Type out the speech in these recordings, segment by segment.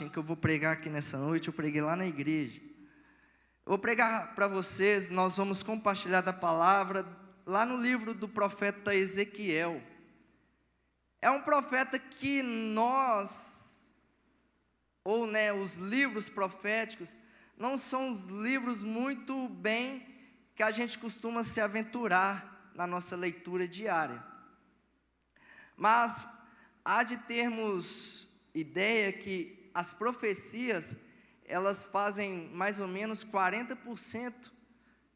que eu vou pregar aqui nessa noite, eu preguei lá na igreja. Eu vou pregar para vocês, nós vamos compartilhar da palavra lá no livro do profeta Ezequiel. É um profeta que os livros proféticos, não são os livros muito bem que a gente costuma se aventurar na nossa leitura diária. Mas há de termos ideia que as profecias, elas fazem mais ou menos 40%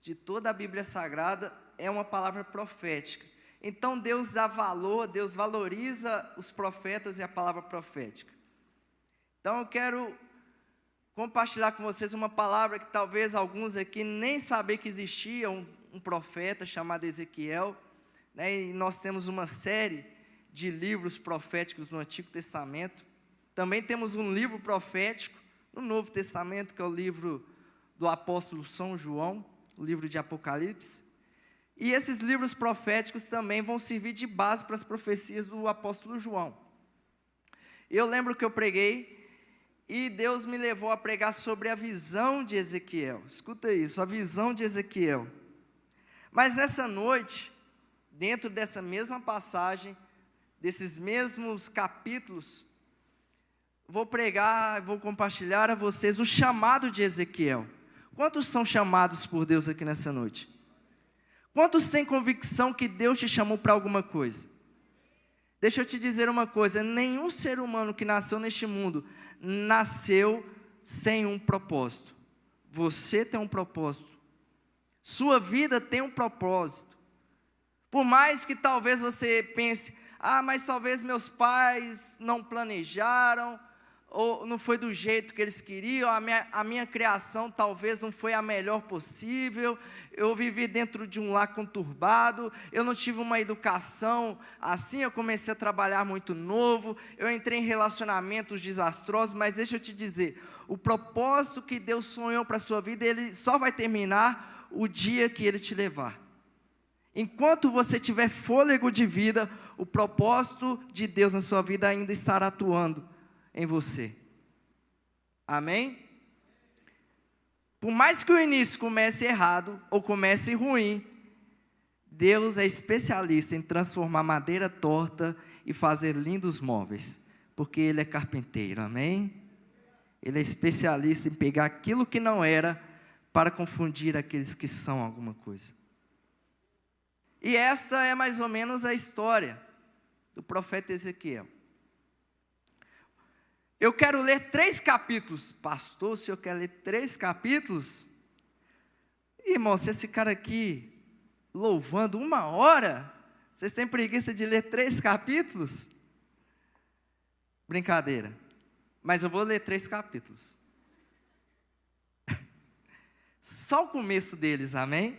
de toda a Bíblia Sagrada, é uma palavra profética. Então Deus dá valor, Deus valoriza os profetas e a palavra profética. Então eu quero compartilhar com vocês uma palavra que talvez alguns aqui nem sabiam que existia um profeta chamado Ezequiel, né? E nós temos uma série de livros proféticos no Antigo Testamento. Também temos um livro profético no Novo Testamento, que é o livro do apóstolo São João, o livro de Apocalipse. E esses livros proféticos também vão servir de base para as profecias do apóstolo João. Eu lembro que eu preguei e Deus me levou a pregar sobre a visão de Ezequiel. Escuta isso, a visão de Ezequiel. Mas nessa noite, dentro dessa mesma passagem, desses mesmos capítulos, vou compartilhar a vocês o chamado de Ezequiel. Quantos são chamados por Deus aqui nessa noite? Quantos têm convicção que Deus te chamou para alguma coisa? Deixa eu te dizer uma coisa, nenhum ser humano que nasceu neste mundo, nasceu sem um propósito. Você tem um propósito. Sua vida tem um propósito. Por mais que talvez você pense, mas talvez meus pais não planejaram, ou não foi do jeito que eles queriam, a minha criação talvez não foi a melhor possível, eu vivi dentro de um lar conturbado, eu não tive uma educação assim, eu comecei a trabalhar muito novo, eu entrei em relacionamentos desastrosos, mas deixa eu te dizer, o propósito que Deus sonhou para a sua vida, ele só vai terminar o dia que Ele te levar. Enquanto você tiver fôlego de vida, o propósito de Deus na sua vida ainda estará atuando em você. Amém? Por mais que o início comece errado ou comece ruim, Deus é especialista em transformar madeira torta e fazer lindos móveis, porque Ele é carpinteiro, amém? Ele é especialista em pegar aquilo que não era para confundir aqueles que são alguma coisa. E essa é mais ou menos a história do profeta Ezequiel. Eu quero ler 3 capítulos. Pastor, se eu quero ler 3 capítulos? Irmão, se esse cara aqui louvando 1 hora, vocês têm preguiça de ler 3 capítulos? Brincadeira. Mas eu vou ler 3 capítulos. Só o começo deles, amém?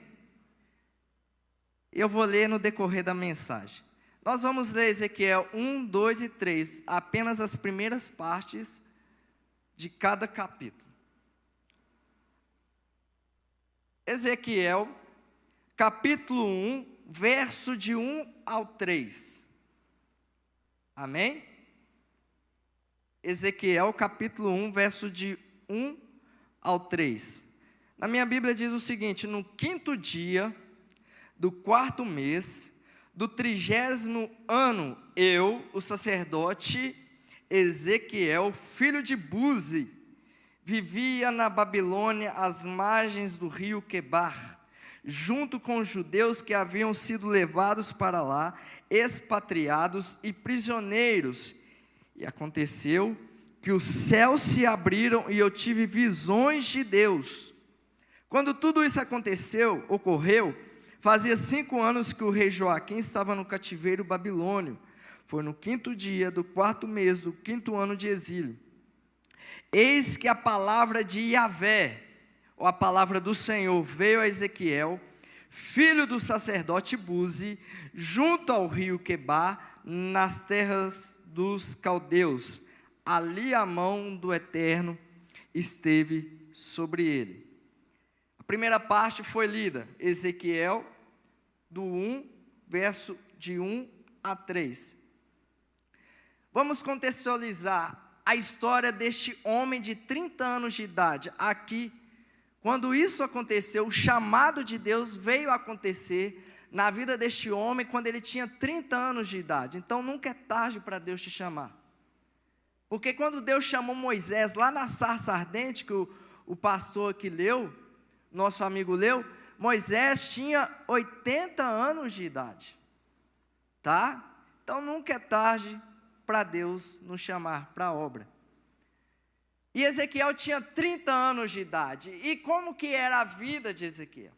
Eu vou ler no decorrer da mensagem. Nós vamos ler Ezequiel 1, 2 e 3, apenas as primeiras partes de cada capítulo. Ezequiel, capítulo 1, verso de 1 ao 3. Amém? Ezequiel, capítulo 1, verso de 1 ao 3. Na minha Bíblia diz o seguinte: no 5º dia do 4º mês, do 30º ano, eu, o sacerdote Ezequiel, filho de Buzi, vivia na Babilônia, às margens do rio Quebar, junto com os judeus que haviam sido levados para lá, expatriados e prisioneiros. E aconteceu que os céus se abriram e eu tive visões de Deus. Quando tudo isso ocorreu, fazia 5 anos que o rei Joaquim estava no cativeiro babilônio. Foi no 5º dia do 4º mês do 5º ano de exílio. Eis que a palavra de Yahvé, ou a palavra do Senhor, veio a Ezequiel, filho do sacerdote Buzi, junto ao rio Quebar, nas terras dos caldeus. Ali a mão do Eterno esteve sobre ele. A primeira parte foi lida, Ezequiel, do 1, verso de 1 a 3. Vamos contextualizar a história deste homem de 30 anos de idade. Aqui, quando isso aconteceu, o chamado de Deus veio acontecer na vida deste homem quando ele tinha 30 anos de idade. Então nunca é tarde para Deus te chamar. Porque quando Deus chamou Moisés lá na sarça ardente, que o pastor aqui leu, nosso amigo leu, Moisés tinha 80 anos de idade. Tá? Então nunca é tarde para Deus nos chamar para a obra. E Ezequiel tinha 30 anos de idade. E como que era a vida de Ezequiel?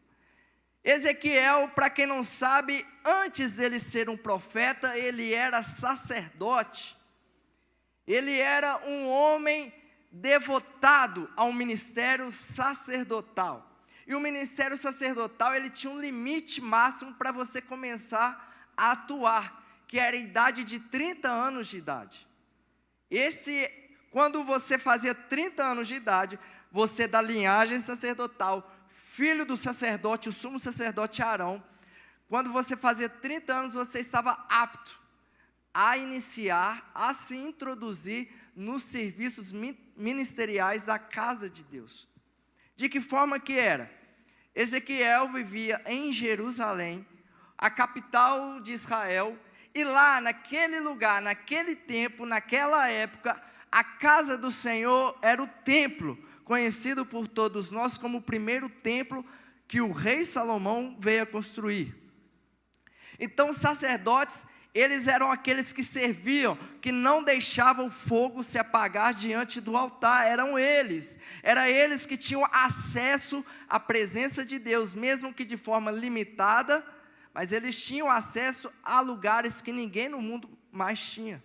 Ezequiel, para quem não sabe, antes dele ser um profeta, ele era sacerdote. Ele era um homem devotado ao ministério sacerdotal. E o ministério sacerdotal, ele tinha um limite máximo para você começar a atuar, que era a idade de 30 anos de idade. Quando você fazia 30 anos de idade, você da linhagem sacerdotal, filho do sacerdote, o sumo sacerdote Arão, quando você fazia 30 anos, você estava apto a iniciar, a se introduzir nos serviços ministeriais da casa de Deus. De que forma que era? Ezequiel vivia em Jerusalém, a capital de Israel, e lá naquele lugar, naquele tempo, naquela época, a casa do Senhor era o templo, conhecido por todos nós como o primeiro templo que o rei Salomão veio a construir. Então os sacerdotes, eles eram aqueles que serviam, que não deixavam o fogo se apagar diante do altar, eram eles que tinham acesso à presença de Deus, mesmo que de forma limitada, mas eles tinham acesso a lugares que ninguém no mundo mais tinha.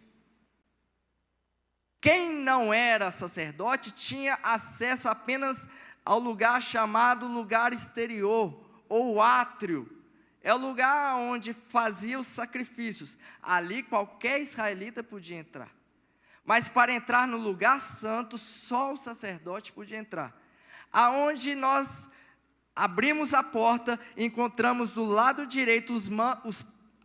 Quem não era sacerdote tinha acesso apenas ao lugar chamado lugar exterior, ou átrio. É o lugar onde fazia os sacrifícios. Ali qualquer israelita podia entrar. Mas para entrar no lugar santo, só o sacerdote podia entrar. Aonde nós abrimos a porta, encontramos do lado direito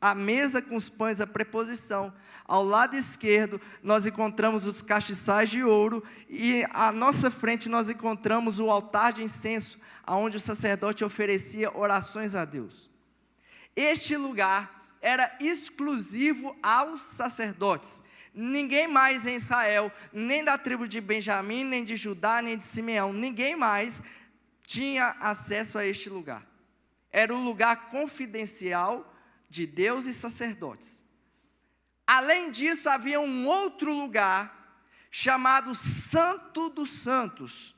a mesa com os pães da preposição. Ao lado esquerdo, nós encontramos os castiçais de ouro. E à nossa frente, nós encontramos o altar de incenso, onde o sacerdote oferecia orações a Deus. Este lugar era exclusivo aos sacerdotes. Ninguém mais em Israel, nem da tribo de Benjamim, nem de Judá, nem de Simeão, ninguém mais tinha acesso a este lugar. Era um lugar confidencial de Deus e sacerdotes. Além disso, havia um outro lugar chamado Santo dos Santos,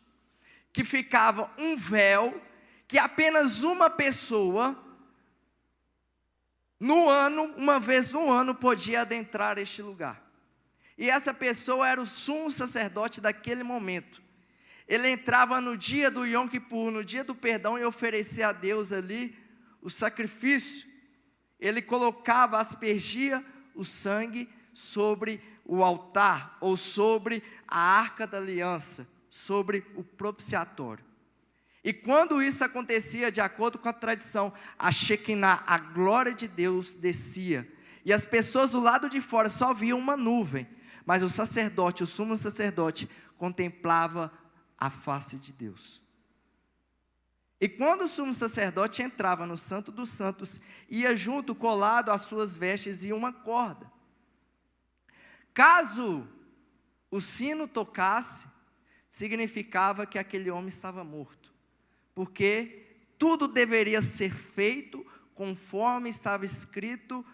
que ficava um véu que apenas uma pessoa uma vez no ano, podia adentrar este lugar. E essa pessoa era o sumo sacerdote daquele momento. Ele entrava no dia do Yom Kippur, no dia do perdão, e oferecia a Deus ali o sacrifício. Ele aspergia o sangue sobre o altar, ou sobre a arca da aliança, sobre o propiciatório. E quando isso acontecia, de acordo com a tradição, a Shekinah, a glória de Deus, descia. E as pessoas do lado de fora só viam uma nuvem, mas o sacerdote, o sumo sacerdote, contemplava a face de Deus. E quando o sumo sacerdote entrava no Santo dos Santos, ia junto, colado às suas vestes, e uma corda. Caso o sino tocasse, significava que aquele homem estava morto. Porque tudo deveria ser feito conforme estava escrito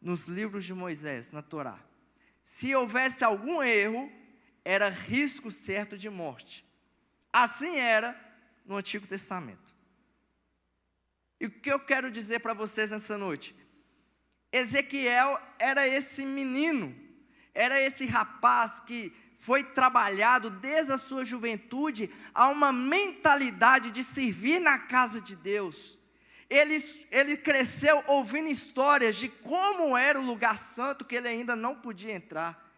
nos livros de Moisés, na Torá. Se houvesse algum erro, era risco certo de morte. Assim era no Antigo Testamento. E o que eu quero dizer para vocês nessa noite? Ezequiel era esse menino, era esse rapaz que foi trabalhado desde a sua juventude a uma mentalidade de servir na casa de Deus. Ele cresceu ouvindo histórias de como era o lugar santo que ele ainda não podia entrar.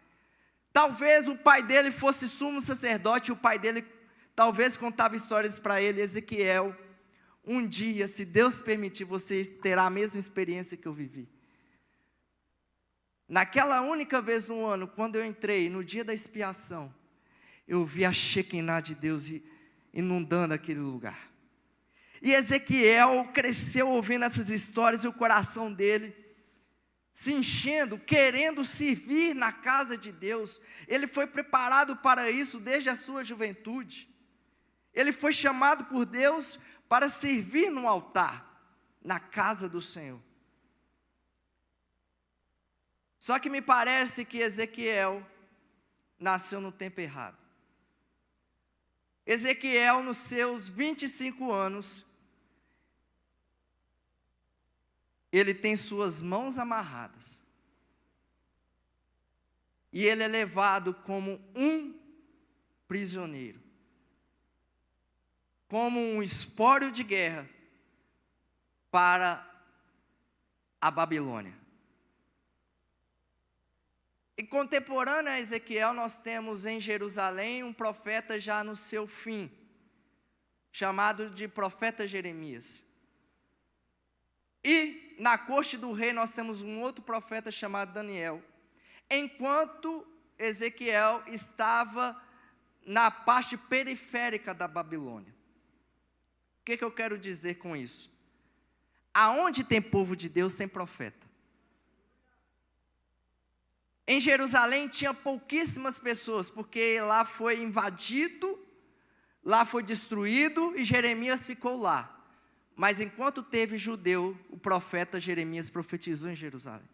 Talvez o pai dele fosse sumo sacerdote, o pai dele talvez contava histórias para ele. Ezequiel, um dia, se Deus permitir, você terá a mesma experiência que eu vivi. Naquela única vez no ano, quando eu entrei, no dia da expiação, eu vi a Shekinah de Deus inundando aquele lugar. E Ezequiel cresceu ouvindo essas histórias, e o coração dele se enchendo, querendo servir na casa de Deus. Ele foi preparado para isso desde a sua juventude. Ele foi chamado por Deus para servir no altar, na casa do Senhor. Só que me parece que Ezequiel nasceu no tempo errado. Ezequiel, nos seus 25 anos, ele tem suas mãos amarradas. E ele é levado como um prisioneiro, como um espólio de guerra para a Babilônia. E contemporâneo a Ezequiel, nós temos em Jerusalém um profeta já no seu fim, chamado de profeta Jeremias. E na corte do rei nós temos um outro profeta chamado Daniel, enquanto Ezequiel estava na parte periférica da Babilônia. O que eu quero dizer com isso? Aonde tem povo de Deus, tem profeta. Em Jerusalém tinha pouquíssimas pessoas, porque lá foi invadido, lá foi destruído, e Jeremias ficou lá. Mas enquanto teve judeu, o profeta Jeremias profetizou em Jerusalém.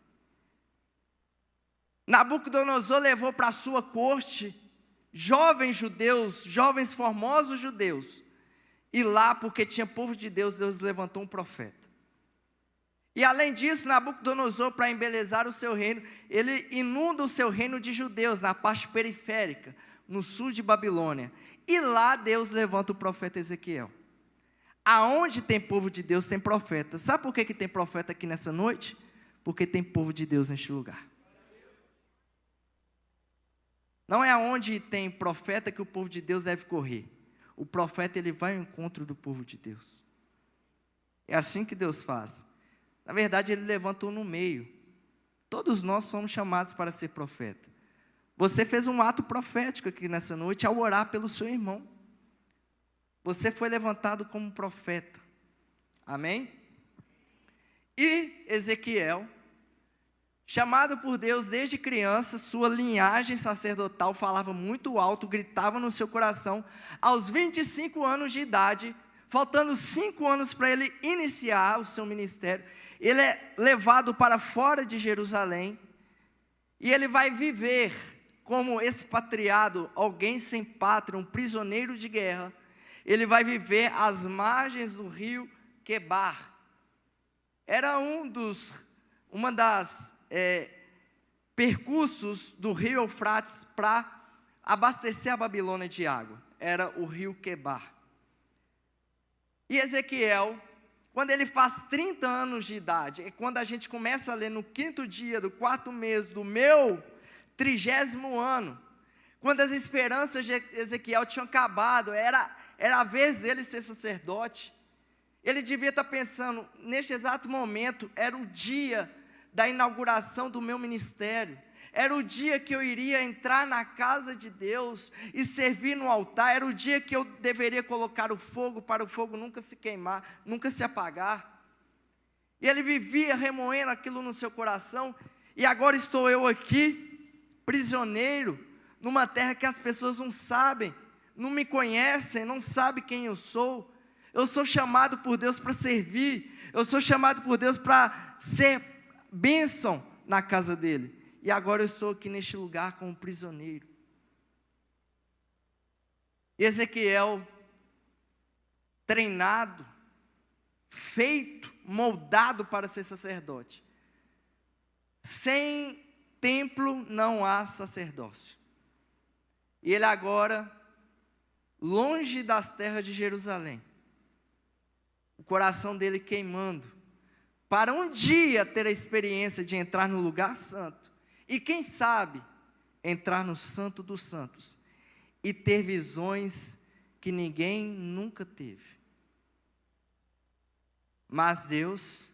Nabucodonosor levou para a sua corte jovens judeus, jovens formosos judeus. E lá, porque tinha povo de Deus, Deus levantou um profeta. E além disso, Nabucodonosor, para embelezar o seu reino, ele inunda o seu reino de judeus, na parte periférica, no sul de Babilônia. E lá Deus levanta o profeta Ezequiel. Aonde tem povo de Deus, tem profeta. Sabe por que tem profeta aqui nessa noite? Porque tem povo de Deus neste lugar. Não é aonde tem profeta que o povo de Deus deve correr. O profeta, ele vai ao encontro do povo de Deus. É assim que Deus faz. Na verdade, ele levantou no meio. Todos nós somos chamados para ser profeta. Você fez um ato profético aqui nessa noite ao orar pelo seu irmão. Você foi levantado como profeta. Amém? E Ezequiel, chamado por Deus desde criança, sua linhagem sacerdotal falava muito alto, gritava no seu coração. Aos 25 anos de idade, faltando 5 anos para ele iniciar o seu ministério, ele é levado para fora de Jerusalém, e ele vai viver como expatriado, alguém sem pátria, um prisioneiro de guerra. Ele vai viver às margens do rio Quebar. Era uma das percursos do rio Eufrates para abastecer a Babilônia de água. Era o rio Quebar. E Ezequiel, quando ele faz 30 anos de idade, é quando a gente começa a ler no 5º dia do 4º mês do meu 30º ano, quando as esperanças de Ezequiel tinham acabado, era a vez dele ser sacerdote. Ele devia estar pensando, neste exato momento, era o dia da inauguração do meu ministério. Era o dia que eu iria entrar na casa de Deus e servir no altar. Era o dia que eu deveria colocar o fogo, para o fogo nunca se queimar, nunca se apagar. E ele vivia remoendo aquilo no seu coração. E agora estou eu aqui, prisioneiro, numa terra que as pessoas não sabem, não me conhecem, não sabem quem eu sou. Eu sou chamado por Deus para servir. Eu sou chamado por Deus para ser bênção na casa dele. E agora eu estou aqui neste lugar como prisioneiro. Ezequiel, treinado, feito, moldado para ser sacerdote. Sem templo não há sacerdócio. E ele agora, longe das terras de Jerusalém, o coração dele queimando, para um dia ter a experiência de entrar no lugar santo, e quem sabe, entrar no Santo dos Santos, e ter visões que ninguém nunca teve. Mas Deus,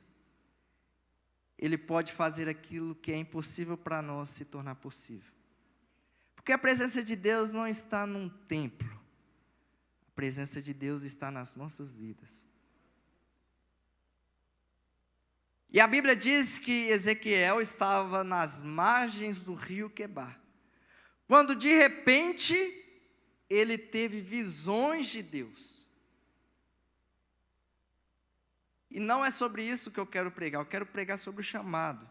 Ele pode fazer aquilo que é impossível para nós se tornar possível. Porque a presença de Deus não está num templo. A presença de Deus está nas nossas vidas. E a Bíblia diz que Ezequiel estava nas margens do rio Quebar, quando de repente ele teve visões de Deus. E não é sobre isso que eu quero pregar sobre o chamado.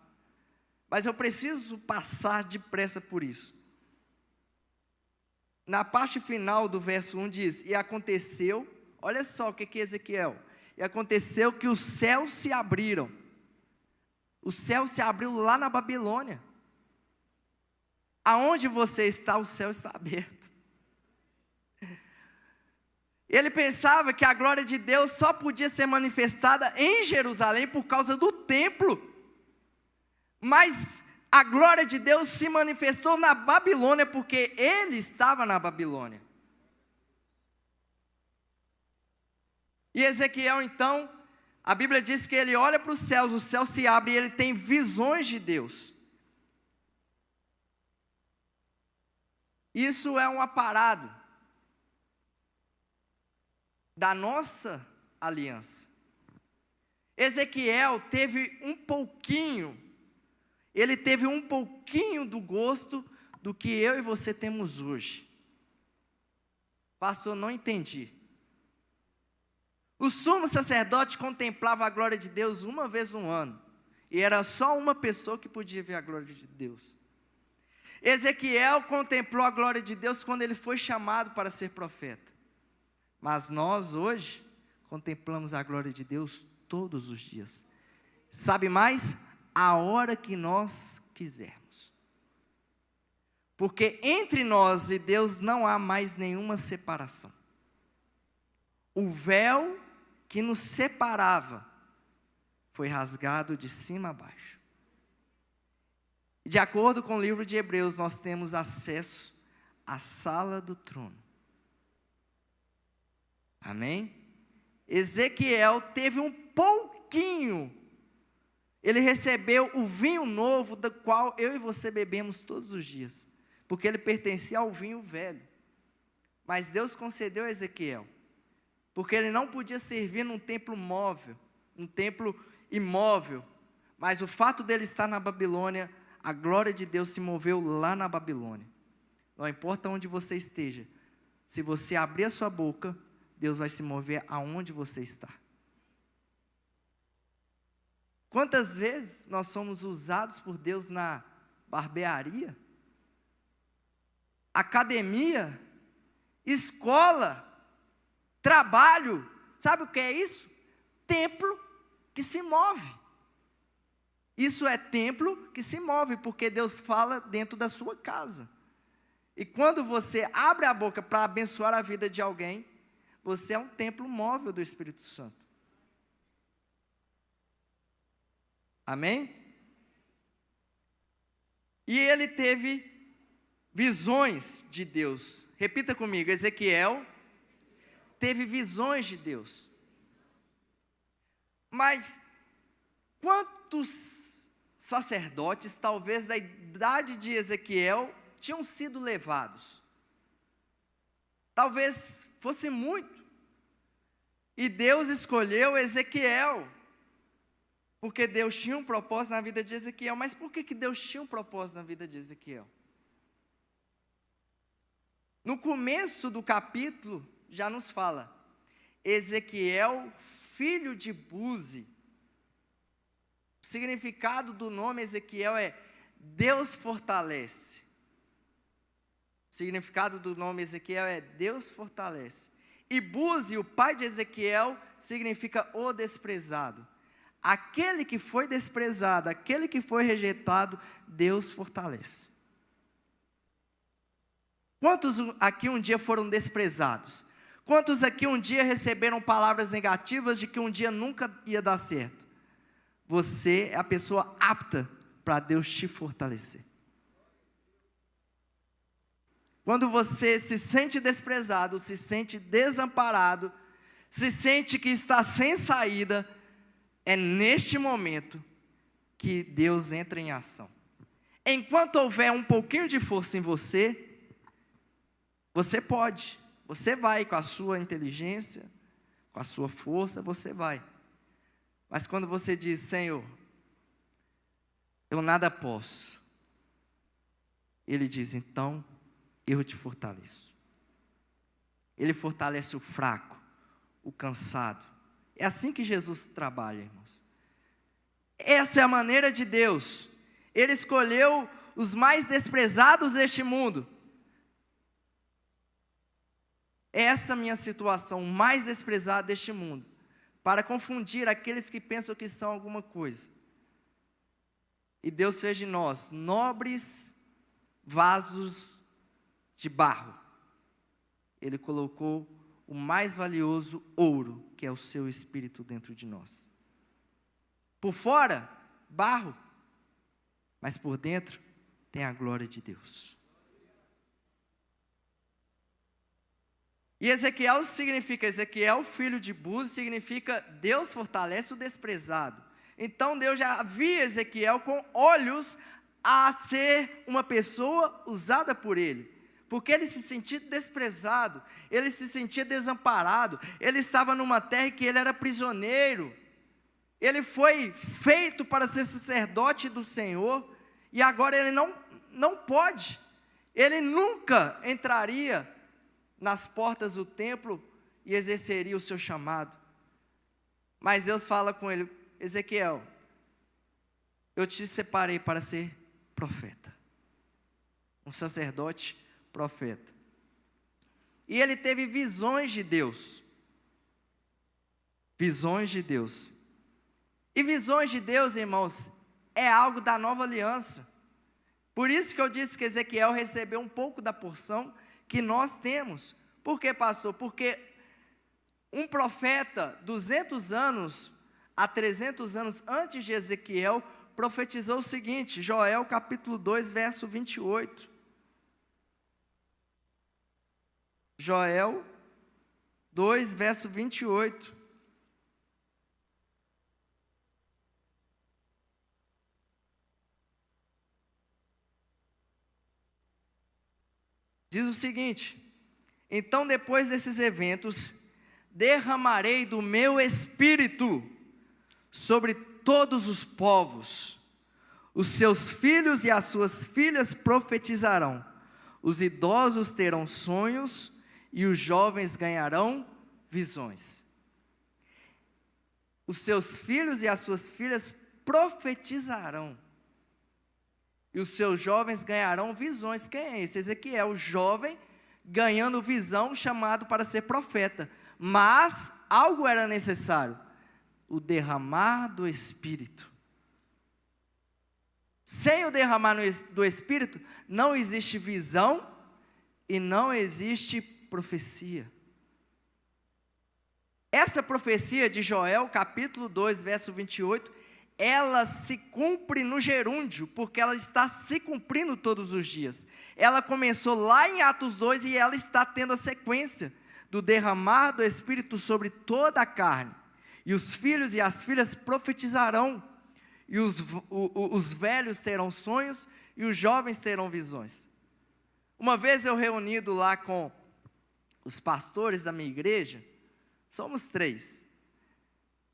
Mas eu preciso passar depressa por isso. Na parte final do verso 1 diz, e aconteceu, olha só o que é Ezequiel, e aconteceu que os céus se abriram. O céu se abriu lá na Babilônia. Aonde você está, o céu está aberto. Ele pensava que a glória de Deus só podia ser manifestada em Jerusalém por causa do templo. Mas a glória de Deus se manifestou na Babilônia porque ele estava na Babilônia. E Ezequiel então, a Bíblia diz que ele olha para os céus se abrem e ele tem visões de Deus. Isso é um aparado da nossa aliança. Ezequiel teve um pouquinho do gosto do que eu e você temos hoje. Pastor, não entendi. O sumo sacerdote contemplava a glória de Deus uma vez no ano, e era só uma pessoa que podia ver a glória de Deus. Ezequiel contemplou a glória de Deus quando ele foi chamado para ser profeta. Mas nós hoje contemplamos a glória de Deus todos os dias. Sabe mais? A hora que nós quisermos. Porque entre nós e Deus não há mais nenhuma separação. O véu que nos separava foi rasgado de cima a baixo. De acordo com o livro de Hebreus, nós temos acesso à sala do trono. Amém? Ezequiel teve um pouquinho. Ele recebeu o vinho novo, do qual eu e você bebemos todos os dias. Porque ele pertencia ao vinho velho. Mas Deus concedeu a Ezequiel. Porque ele não podia servir num templo móvel, um templo imóvel. Mas o fato dele estar na Babilônia, a glória de Deus se moveu lá na Babilônia. Não importa onde você esteja, se você abrir a sua boca, Deus vai se mover aonde você está. Quantas vezes nós somos usados por Deus na barbearia, academia, escola, trabalho? Sabe o que é isso? Templo que se move. Isso é templo que se move, porque Deus fala dentro da sua casa. E quando você abre a boca para abençoar a vida de alguém, você é um templo móvel do Espírito Santo. Amém? E ele teve visões de Deus. Repita comigo, Ezequiel teve visões de Deus. Mas quantos sacerdotes, talvez da idade de Ezequiel, tinham sido levados? Talvez fosse muito. E Deus escolheu Ezequiel, porque Deus tinha um propósito na vida de Ezequiel. Mas por que Deus tinha um propósito na vida de Ezequiel? No começo do capítulo, já nos fala, Ezequiel, filho de Buzi. O significado do nome Ezequiel é Deus fortalece. O significado do nome Ezequiel é Deus fortalece. E Buzi, o pai de Ezequiel, significa o desprezado. Aquele que foi desprezado, aquele que foi rejeitado, Deus fortalece. Quantos aqui um dia foram desprezados? Quantos aqui um dia receberam palavras negativas de que um dia nunca ia dar certo? Você é a pessoa apta para Deus te fortalecer. Quando você se sente desprezado, se sente desamparado, se sente que está sem saída, é neste momento que Deus entra em ação. Enquanto houver um pouquinho de força em você, você pode, você vai com a sua inteligência, com a sua força, você vai. Mas quando você diz, Senhor, eu nada posso, Ele diz, então, eu te fortaleço. Ele fortalece o fraco, o cansado. É assim que Jesus trabalha, irmãos. Essa é a maneira de Deus. Ele escolheu os mais desprezados deste mundo. Essa minha situação, o mais desprezado deste mundo, para confundir aqueles que pensam que são alguma coisa. E Deus fez de nós nobres vasos de barro. Ele colocou o mais valioso ouro, que é o seu Espírito dentro de nós. Por fora, barro, mas por dentro tem a glória de Deus. E Ezequiel significa, Ezequiel, filho de Buzi, significa Deus fortalece o desprezado. Então Deus já via Ezequiel com olhos a ser uma pessoa usada por ele. Porque ele se sentia desprezado, ele se sentia desamparado, ele estava numa terra que ele era prisioneiro. Ele foi feito para ser sacerdote do Senhor, e agora ele não pode, ele nunca entraria nas portas do templo e exerceria o seu chamado. Mas Deus fala com ele, Ezequiel, eu te separei para ser profeta, um sacerdote profeta. E ele teve visões de Deus. Visões de Deus. E visões de Deus, irmãos, é algo da nova aliança. Por isso que eu disse que Ezequiel recebeu um pouco da porção que nós temos. Por quê, pastor? Porque um profeta, 200 anos a 300 anos antes de Ezequiel, profetizou o seguinte, Joel capítulo 2, verso 28. Joel 2, verso 28. Diz o seguinte, então depois desses eventos, derramarei do meu espírito sobre todos os povos, os seus filhos e as suas filhas profetizarão, os idosos terão sonhos e os jovens ganharão visões. Os seus filhos e as suas filhas profetizarão. E os seus jovens ganharão visões. Quem é esse? Ezequiel, o jovem ganhando visão, chamado para ser profeta. Mas algo era necessário: o derramar do Espírito. Sem o derramar do Espírito, não existe visão e não existe profecia. Essa profecia de Joel, capítulo 2, verso 28, ela se cumpre no gerúndio, porque ela está se cumprindo todos os dias. Ela começou lá em Atos 2 e ela está tendo a sequência do derramar do Espírito sobre toda a carne. E os filhos e as filhas profetizarão, e os velhos terão sonhos, e os jovens terão visões. Uma vez eu reunido lá com os pastores da minha igreja, somos 3.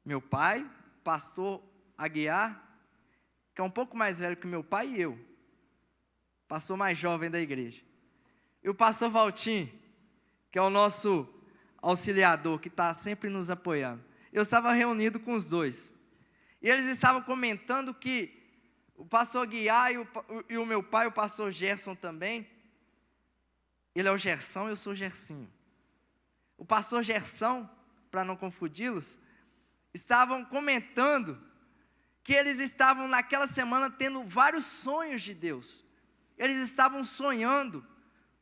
Meu pai, pastor Aguiar, que é um pouco mais velho que meu pai, e eu, pastor mais jovem da igreja. E o pastor Valtim, que é o nosso auxiliador, que está sempre nos apoiando. Eu estava reunido com os dois. E eles estavam comentando que o pastor Aguiar e o meu pai, o pastor Gerson também, ele é o Gersão, eu sou o Gersinho. O pastor Gersão, para não confundi-los, estavam comentando que eles estavam naquela semana tendo vários sonhos de Deus. Eles estavam sonhando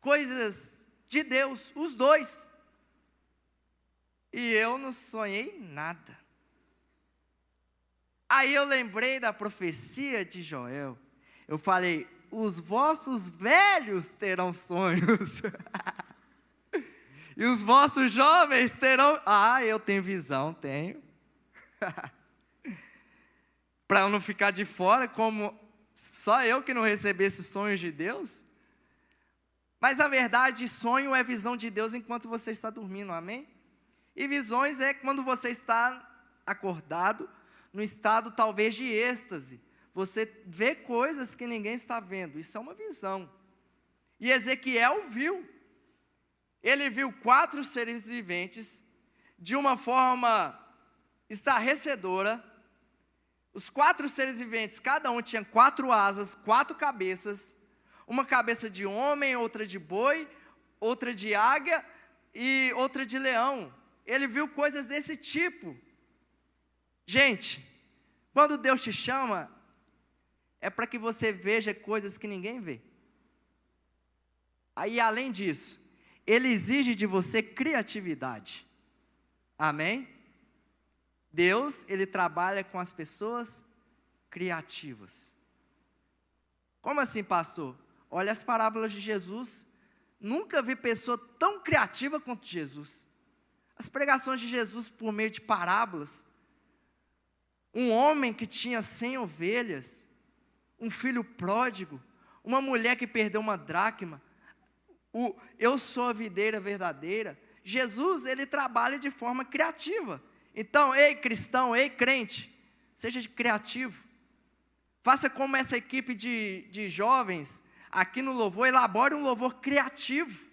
coisas de Deus, os dois. E eu não sonhei nada. Aí eu lembrei da profecia de Joel. Eu falei, os vossos velhos terão sonhos. E os vossos jovens terão... Ah, eu tenho visão, tenho. para eu não ficar de fora, como só eu que não recebesse sonhos de Deus. Mas a verdade, sonho é visão de Deus enquanto você está dormindo, amém? E visões é quando você está acordado, no estado talvez de êxtase. Você vê coisas que ninguém está vendo, isso é uma visão. E Ezequiel viu. Ele viu 4 seres viventes de uma forma estarrecedora. Os 4 seres viventes, cada um tinha 4 asas, 4 cabeças. Uma cabeça de homem, outra de boi, outra de águia e outra de leão. Ele viu coisas desse tipo. Gente, quando Deus te chama, é para que você veja coisas que ninguém vê. Aí, além disso, Ele exige de você criatividade. Amém? Deus, Ele trabalha com as pessoas criativas. Como assim, pastor? Olha as parábolas de Jesus. Nunca vi pessoa tão criativa quanto Jesus. As pregações de Jesus por meio de parábolas. Um homem que tinha 100 ovelhas, um filho pródigo, uma mulher que perdeu uma dracma, eu sou a videira verdadeira. Jesus, Ele trabalha de forma criativa. Então, ei cristão, ei crente, seja criativo. Faça como essa equipe de jovens aqui no louvor, elabore um louvor criativo.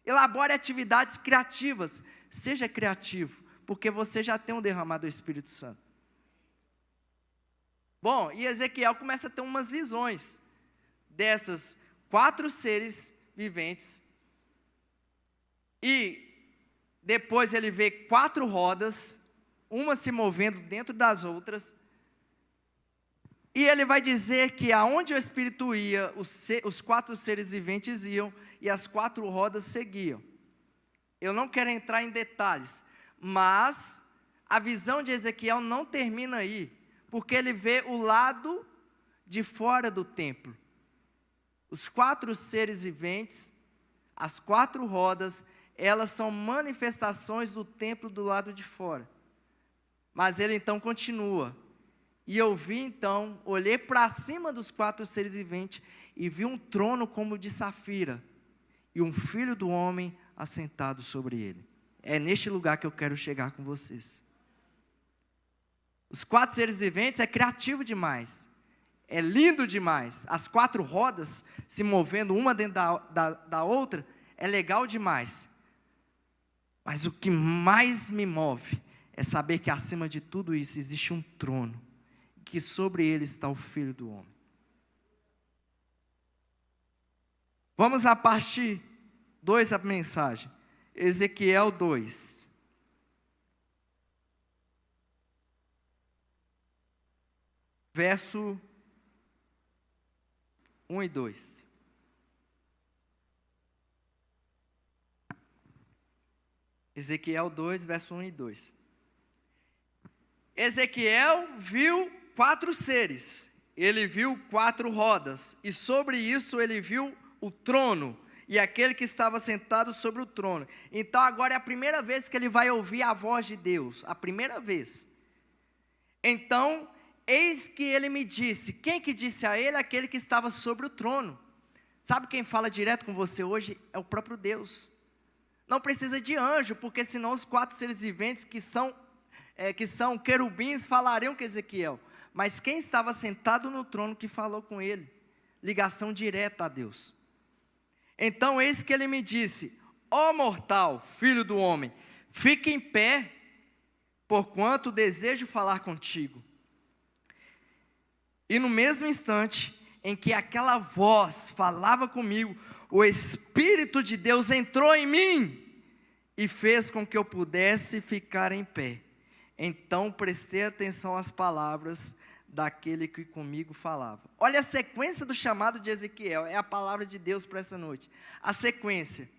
Elabore atividades criativas. Seja criativo, porque você já tem um derramado do Espírito Santo. Bom, e Ezequiel começa a ter umas visões dessas 4 seres viventes. E depois ele vê 4 rodas, uma se movendo dentro das outras. E ele vai dizer que aonde o Espírito ia, os 4 seres viventes iam e as 4 rodas seguiam. Eu não quero entrar em detalhes, mas a visão de Ezequiel não termina aí, porque ele vê o lado de fora do templo. Os 4 seres viventes, as 4 rodas, elas são manifestações do templo do lado de fora. Mas ele então continua. E eu vi então, olhei para cima dos 4 seres viventes e vi um trono como de safira e um filho do homem assentado sobre ele. É neste lugar que eu quero chegar com vocês. Os 4 seres viventes é criativo demais, é lindo demais. As 4 rodas se movendo uma dentro da outra é legal demais. Mas o que mais me move é saber que acima de tudo isso existe um trono, que sobre ele está o Filho do Homem. Vamos à parte 2 da mensagem. Ezequiel 2. Verso 1 e 2. Ezequiel 2, verso 1 e 2. Ezequiel viu 4 seres, ele viu 4 rodas, e sobre isso ele viu o trono, e aquele que estava sentado sobre o trono. Então agora é a primeira vez que ele vai ouvir a voz de Deus, a primeira vez. Então, eis que ele me disse, quem que disse a ele? Aquele que estava sobre o trono. Sabe quem fala direto com você hoje? É o próprio Deus. Não precisa de anjo, porque senão os 4 seres viventes que são querubins falariam com Ezequiel. Mas quem estava sentado no trono que falou com ele? Ligação direta a Deus. Então eis que ele me disse, ó mortal, filho do homem, fique em pé, porquanto desejo falar contigo. E no mesmo instante em que aquela voz falava comigo, o Espírito de Deus entrou em mim e fez com que eu pudesse ficar em pé. Então prestei atenção às palavras daquele que comigo falava. Olha a sequência do chamado de Ezequiel, é a palavra de Deus para essa noite. A sequência.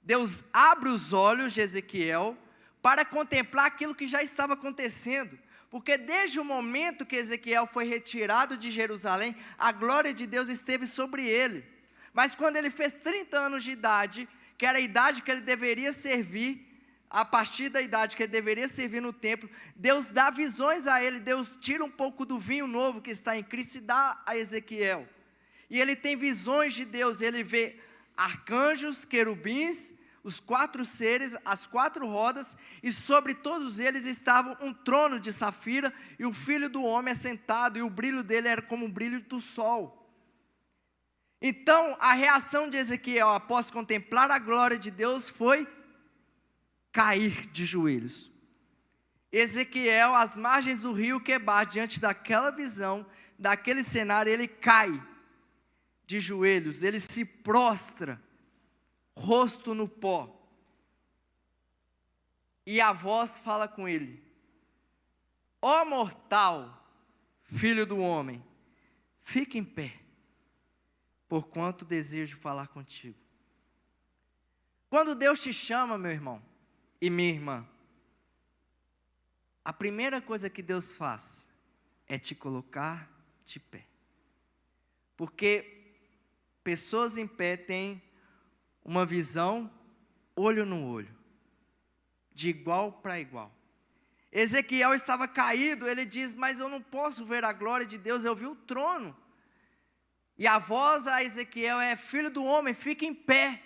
Deus abre os olhos de Ezequiel para contemplar aquilo que já estava acontecendo. Porque desde o momento que Ezequiel foi retirado de Jerusalém, a glória de Deus esteve sobre ele. Mas quando ele fez 30 anos de idade, que era a idade que ele deveria servir, a partir da idade que ele deveria servir no templo, Deus dá visões a ele, Deus tira um pouco do vinho novo que está em Cristo e dá a Ezequiel. E ele tem visões de Deus, ele vê arcanjos, querubins, os 4 seres, as 4 rodas, e sobre todos eles estava um trono de safira, e o Filho do Homem assentado, e o brilho dele era como o brilho do sol. Então, a reação de Ezequiel, após contemplar a glória de Deus, foi cair de joelhos. Ezequiel, às margens do rio Quebar, diante daquela visão, daquele cenário, ele cai de joelhos, ele se prostra, rosto no pó. E a voz fala com ele: ó mortal, filho do homem, fique em pé, porquanto desejo falar contigo. Quando Deus te chama, meu irmão e minha irmã, a primeira coisa que Deus faz é te colocar de pé. Porque pessoas em pé têm uma visão olho no olho, de igual para igual. Ezequiel estava caído, ele diz: mas eu não posso ver a glória de Deus, eu vi o trono. E a voz a Ezequiel é: filho do homem, fique em pé.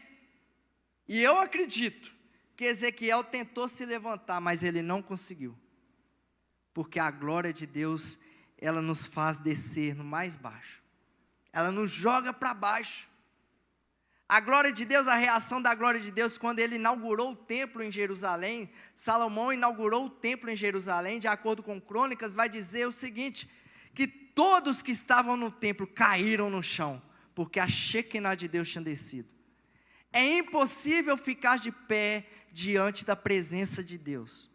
E eu acredito que Ezequiel tentou se levantar, mas ele não conseguiu. Porque a glória de Deus, ela nos faz descer no mais baixo. Ela nos joga para baixo. A glória de Deus, a reação da glória de Deus, quando ele inaugurou o templo em Jerusalém, Salomão inaugurou o templo em Jerusalém, de acordo com Crônicas, vai dizer o seguinte: que todos que estavam no templo caíram no chão, porque a Shekinah de Deus tinha descido. É impossível ficar de pé diante da presença de Deus.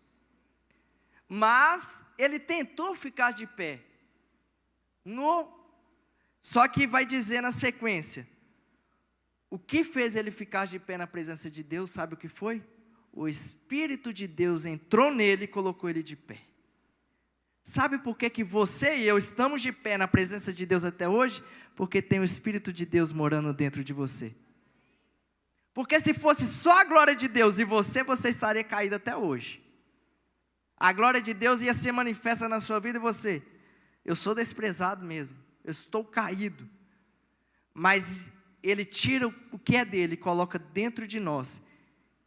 Mas ele tentou ficar de pé. Só que vai dizer na sequência, o que fez ele ficar de pé na presença de Deus, sabe o que foi? O Espírito de Deus entrou nele e colocou ele de pé. Sabe por que você e eu estamos de pé na presença de Deus até hoje? Porque tem o Espírito de Deus morando dentro de você. Porque se fosse só a glória de Deus e você estaria caído até hoje. A glória de Deus ia ser manifesta na sua vida e você: eu sou desprezado mesmo, eu estou caído. Mas Ele tira o que é dele, coloca dentro de nós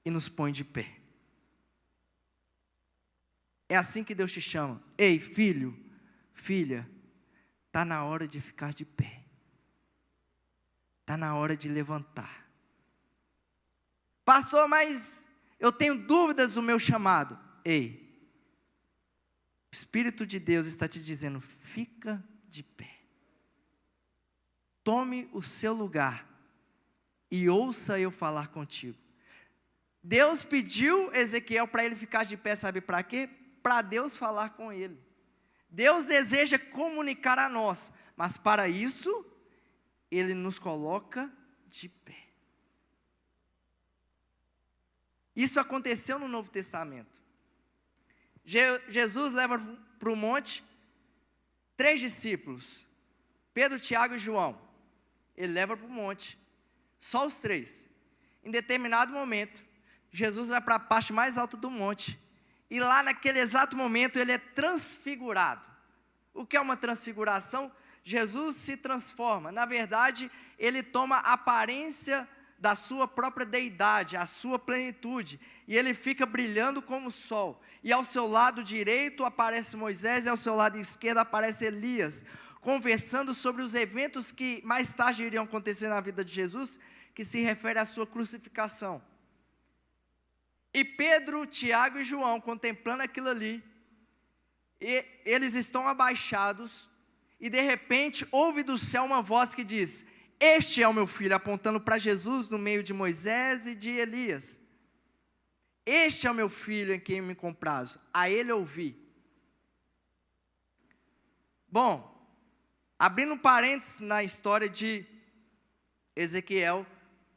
e nos põe de pé. É assim que Deus te chama: ei, filho, filha, está na hora de ficar de pé. Está na hora de levantar. Pastor, mas eu tenho dúvidas do meu chamado. Ei, o Espírito de Deus está te dizendo: fica de pé. Tome o seu lugar e ouça eu falar contigo. Deus pediu Ezequiel para ele ficar de pé, sabe para quê? Para Deus falar com ele. Deus deseja comunicar a nós, mas para isso, Ele nos coloca de pé. Isso aconteceu no Novo Testamento. Jesus leva para o monte 3 discípulos, Pedro, Tiago e João. Ele leva para o monte, só os 3. Em determinado momento, Jesus vai para a parte mais alta do monte, e lá naquele exato momento ele é transfigurado. O que é uma transfiguração? Jesus se transforma, na verdade ele toma a aparência da sua própria deidade, a sua plenitude, e ele fica brilhando como o sol, e ao seu lado direito aparece Moisés, e ao seu lado esquerdo aparece Elias, conversando sobre os eventos que mais tarde iriam acontecer na vida de Jesus, que se refere à sua crucificação. E Pedro, Tiago e João, contemplando aquilo ali, eles estão abaixados, e de repente ouve do céu uma voz que diz: este é o meu filho, apontando para Jesus no meio de Moisés e de Elias. Este é o meu filho em quem me comprazo, a ele ouvi. Bom, abrindo um parênteses na história de Ezequiel,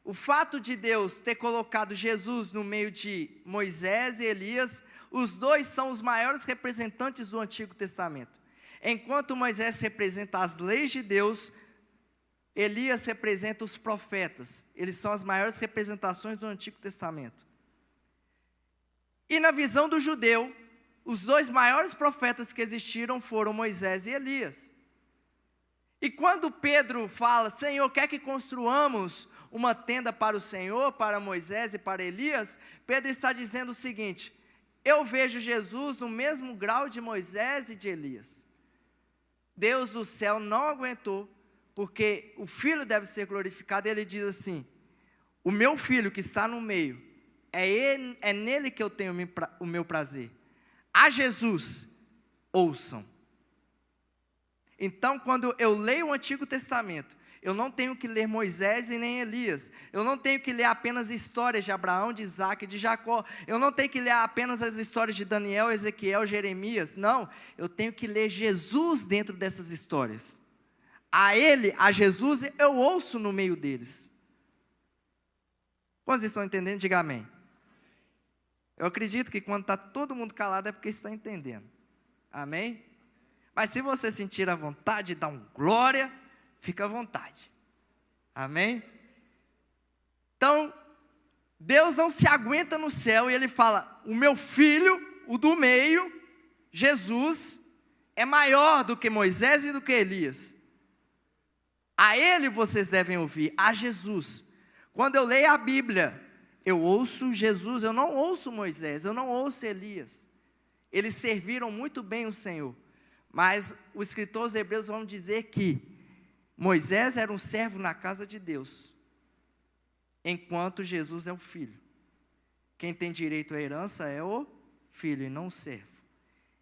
o fato de Deus ter colocado Jesus no meio de Moisés e Elias, os dois são os maiores representantes do Antigo Testamento. Enquanto Moisés representa as leis de Deus, Elias representa os profetas. Eles são as maiores representações do Antigo Testamento. E na visão do judeu, os dois maiores profetas que existiram foram Moisés e Elias. E quando Pedro fala, Senhor, quer que construamos uma tenda para o Senhor, para Moisés e para Elias, Pedro está dizendo o seguinte: eu vejo Jesus no mesmo grau de Moisés e de Elias. Deus do céu não aguentou, porque o Filho deve ser glorificado, e ele diz assim: o meu Filho que está no meio, é nele que eu tenho o meu prazer. A Jesus ouçam. Então, quando eu leio o Antigo Testamento, eu não tenho que ler Moisés e nem Elias. Eu não tenho que ler apenas histórias de Abraão, de Isaac, de Jacó. Eu não tenho que ler apenas as histórias de Daniel, Ezequiel, Jeremias. Não, eu tenho que ler Jesus dentro dessas histórias. A ele, a Jesus, eu ouço no meio deles. Quantos estão entendendo? Diga amém. Eu acredito que quando está todo mundo calado é porque está entendendo. Amém? Mas se você sentir a vontade de dar um glória, fica à vontade. Amém? Então, Deus não se aguenta no céu e Ele fala: o meu filho, o do meio, Jesus, é maior do que Moisés e do que Elias. A Ele vocês devem ouvir, a Jesus. Quando eu leio a Bíblia, eu ouço Jesus, eu não ouço Moisés, eu não ouço Elias. Eles serviram muito bem o Senhor. Mas os escritores hebreus vão dizer que Moisés era um servo na casa de Deus, enquanto Jesus é o filho. Quem tem direito à herança é o filho e não o servo.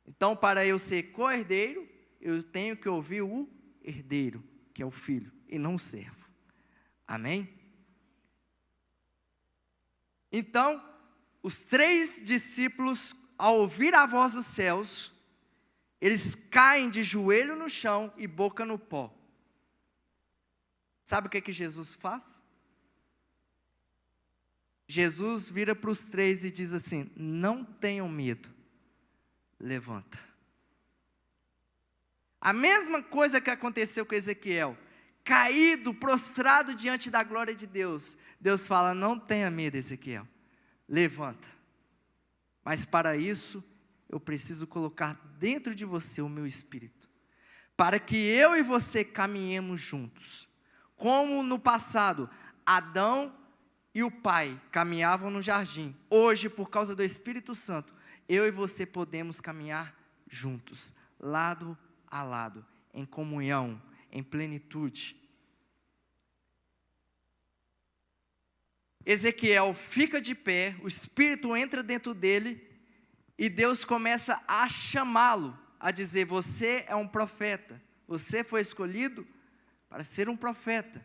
Então, para eu ser co-herdeiro, eu tenho que ouvir o herdeiro, que é o filho, e não o servo. Amém? Então, os 3 discípulos, ao ouvir a voz dos céus, eles caem de joelho no chão e boca no pó. Sabe o que Jesus faz? Jesus vira para os 3 e diz assim: não tenham medo, levanta. A mesma coisa que aconteceu com Ezequiel, caído, prostrado diante da glória de Deus. Deus fala: não tenha medo, Ezequiel, levanta. Mas para isso, eu preciso colocar dentro de você o meu espírito, para que eu e você caminhemos juntos. Como no passado, Adão e o pai caminhavam no jardim, hoje, por causa do Espírito Santo, eu e você podemos caminhar juntos, lado a lado, em comunhão, em plenitude. Ezequiel fica de pé, o Espírito entra dentro dele, e Deus começa a chamá-lo, a dizer: você é um profeta, você foi escolhido para ser um profeta.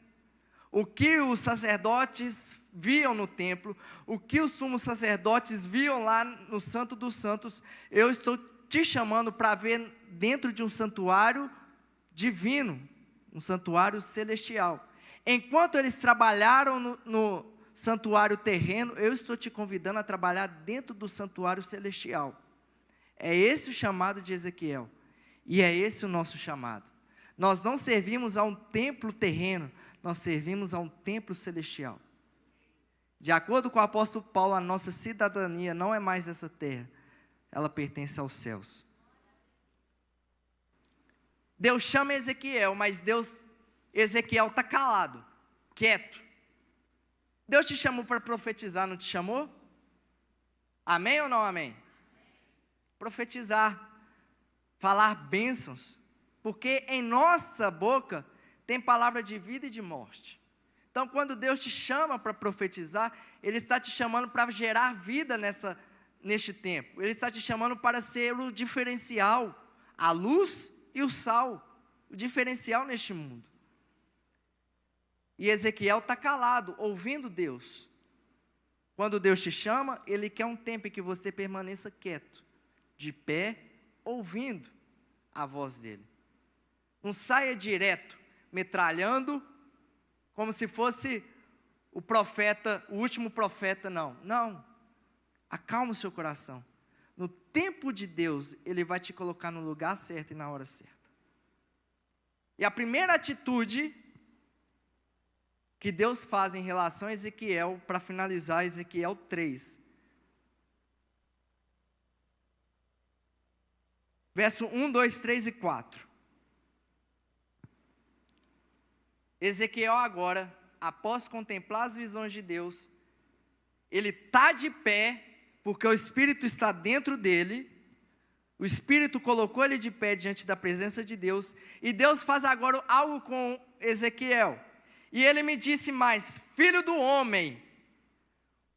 O que os sacerdotes viam no templo, o que os sumos sacerdotes viam lá no Santo dos Santos, eu estou te chamando para ver dentro de um santuário divino, um santuário celestial. Enquanto eles trabalharam no santuário terreno, eu estou te convidando a trabalhar dentro do santuário celestial. É esse o chamado de Ezequiel, e é esse o nosso chamado. Nós não servimos a um templo terreno, nós servimos a um templo celestial. De acordo com o apóstolo Paulo, a nossa cidadania não é mais dessa terra, ela pertence aos céus. Deus chama Ezequiel, mas Ezequiel está calado, quieto. Deus te chamou para profetizar, não te chamou? Amém ou não amém? Profetizar, falar bênçãos, porque em nossa boca tem palavra de vida e de morte. Então, quando Deus te chama para profetizar, Ele está te chamando para gerar vida neste tempo. Ele está te chamando para ser o diferencial, a luz e o sal, o diferencial neste mundo. E Ezequiel está calado, ouvindo Deus. Quando Deus te chama, Ele quer um tempo em que você permaneça quieto, de pé, ouvindo a voz dEle. Não saia direto, metralhando, como se fosse o profeta, o último profeta, não. Não, acalma o seu coração. No tempo de Deus, Ele vai te colocar no lugar certo e na hora certa. E a primeira atitude que Deus faz em relação a Ezequiel, para finalizar Ezequiel 3, Verso 1, 2, 3 e 4. Ezequiel agora, após contemplar as visões de Deus, ele está de pé, porque o Espírito está dentro dele, o Espírito colocou ele de pé diante da presença de Deus, e Deus faz agora algo com Ezequiel, e ele me disse mais: filho do homem,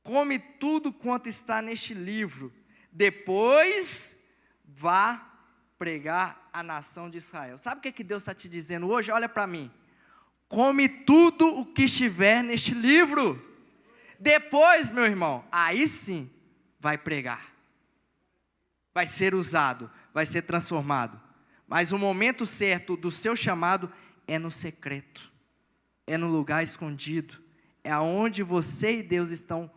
come tudo quanto está neste livro, depois vá pregar a nação de Israel. Sabe o que Deus está te dizendo hoje? Olha para mim. Come tudo o que estiver neste livro. Depois, meu irmão, aí sim vai pregar. Vai ser usado, vai ser transformado. Mas o momento certo do seu chamado é no secreto. É no lugar escondido. É aonde você e Deus estão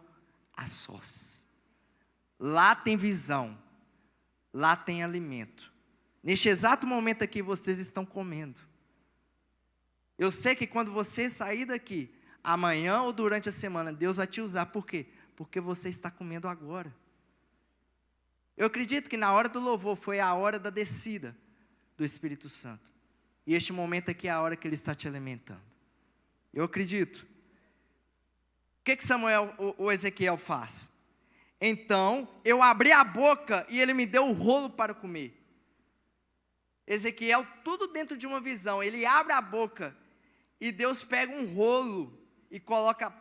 a sós. Lá tem visão. Lá tem alimento. Neste exato momento aqui vocês estão comendo. Eu sei que quando você sair daqui, amanhã ou durante a semana, Deus vai te usar. Por quê? Porque você está comendo agora. Eu acredito que na hora do louvor foi a hora da descida do Espírito Santo. E este momento aqui é a hora que Ele está te alimentando. Eu acredito. O que Samuel, o Ezequiel faz? Então, eu abri a boca e ele me deu o rolo para comer. Ezequiel, tudo dentro de uma visão, ele abre a boca e Deus pega um rolo e coloca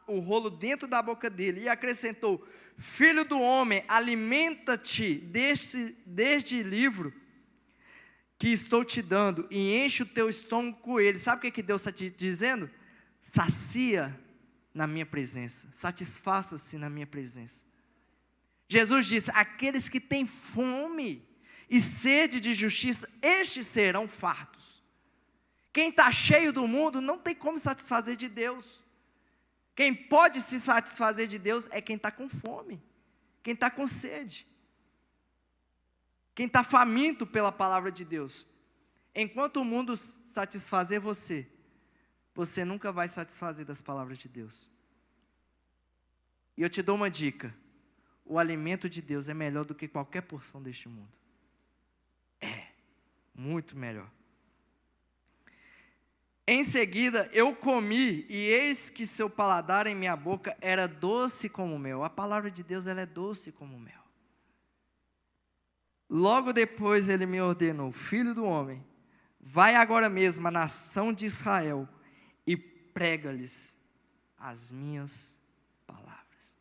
o rolo dentro da boca dele e acrescentou: filho do homem, alimenta-te deste livro que estou te dando e enche o teu estômago com ele. Sabe o que Deus está te dizendo? Sacia na minha presença, satisfaça-se na minha presença. Jesus disse: aqueles que têm fome e sede de justiça, estes serão fartos. Quem está cheio do mundo não tem como satisfazer de Deus. Quem pode se satisfazer de Deus é quem está com fome, quem está com sede, quem está faminto pela palavra de Deus. Enquanto o mundo satisfazer você, você nunca vai satisfazer das palavras de Deus. E eu te dou uma dica: o alimento de Deus é melhor do que qualquer porção deste mundo. É, muito melhor. Em seguida eu comi, e eis que seu paladar em minha boca era doce como mel. A palavra de Deus, ela é doce como mel. Logo depois ele me ordenou: filho do homem, vai agora mesmo à nação de Israel e prega-lhes as minhas palavras.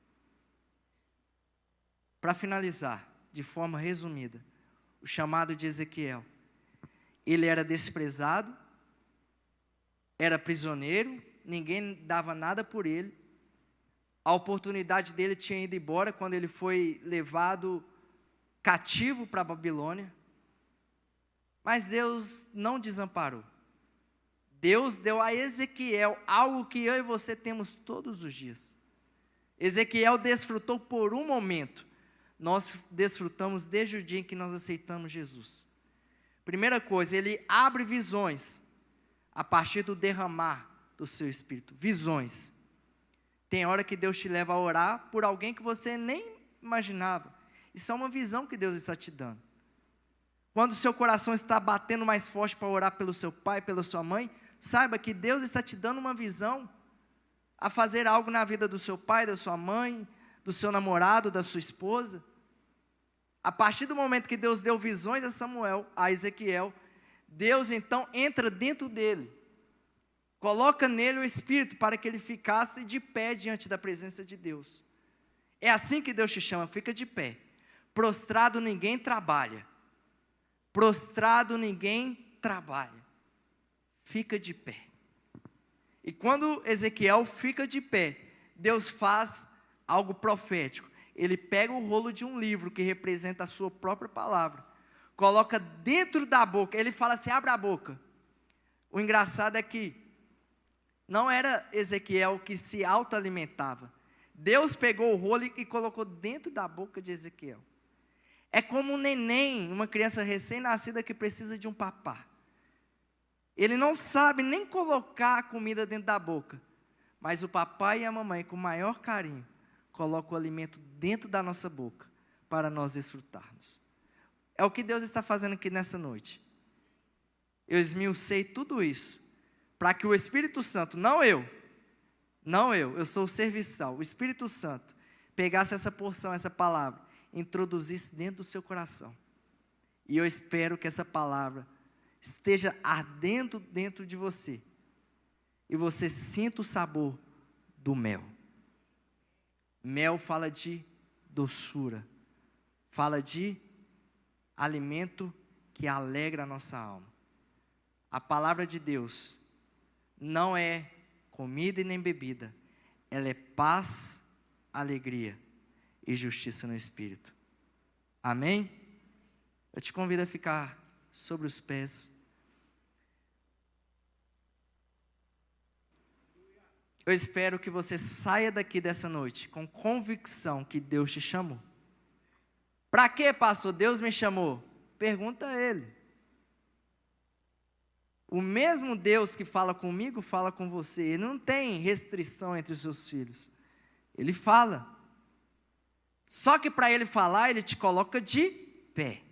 Para finalizar, de forma resumida, o chamado de Ezequiel: ele era desprezado, era prisioneiro, ninguém dava nada por ele, a oportunidade dele tinha ido embora quando ele foi levado cativo para a Babilônia, mas Deus não desamparou. Deus deu a Ezequiel algo que eu e você temos todos os dias. Ezequiel desfrutou por um momento, nós desfrutamos desde o dia em que nós aceitamos Jesus. Primeira coisa, ele abre visões a partir do derramar do seu Espírito. Visões. Tem hora que Deus te leva a orar por alguém que você nem imaginava. Isso é uma visão que Deus está te dando. Quando o seu coração está batendo mais forte para orar pelo seu pai, pela sua mãe, saiba que Deus está te dando uma visão a fazer algo na vida do seu pai, da sua mãe, do seu namorado, da sua esposa. A partir do momento que Deus deu visões a Ezequiel, Deus então entra dentro dele, coloca nele o Espírito para que ele ficasse de pé diante da presença de Deus. É assim que Deus te chama: fica de pé. Prostrado ninguém trabalha. Prostrado ninguém trabalha. Fica de pé. E quando Ezequiel fica de pé, Deus faz algo profético. Ele pega o rolo de um livro que representa a sua própria palavra, coloca dentro da boca. Ele fala assim: abre a boca. O engraçado é que não era Ezequiel que se autoalimentava. Deus pegou o rolo e colocou dentro da boca de Ezequiel. É como um neném, uma criança recém-nascida que precisa de um papá. Ele não sabe nem colocar a comida dentro da boca, mas o papai e a mamãe, com o maior carinho, colocam o alimento dentro da nossa boca para nós desfrutarmos. É o que Deus está fazendo aqui nessa noite. Eu esmiucei tudo isso, para que o Espírito Santo, não eu sou o serviçal, o Espírito Santo, pegasse essa porção, essa palavra, introduzisse dentro do seu coração. E eu espero que essa palavra esteja ardendo dentro de você, e você sinta o sabor do mel. Mel fala de doçura, fala de alimento que alegra a nossa alma. A palavra de Deus não é comida e nem bebida, ela é paz, alegria e justiça no Espírito. Amém? Eu te convido a ficar sobre os pés. Eu espero que você saia daqui dessa noite com convicção que Deus te chamou. Para quê, pastor? Deus me chamou? Pergunta a Ele. O mesmo Deus que fala comigo, fala com você. Ele não tem restrição entre os seus filhos. Ele fala. Só que para Ele falar, Ele te coloca de pé.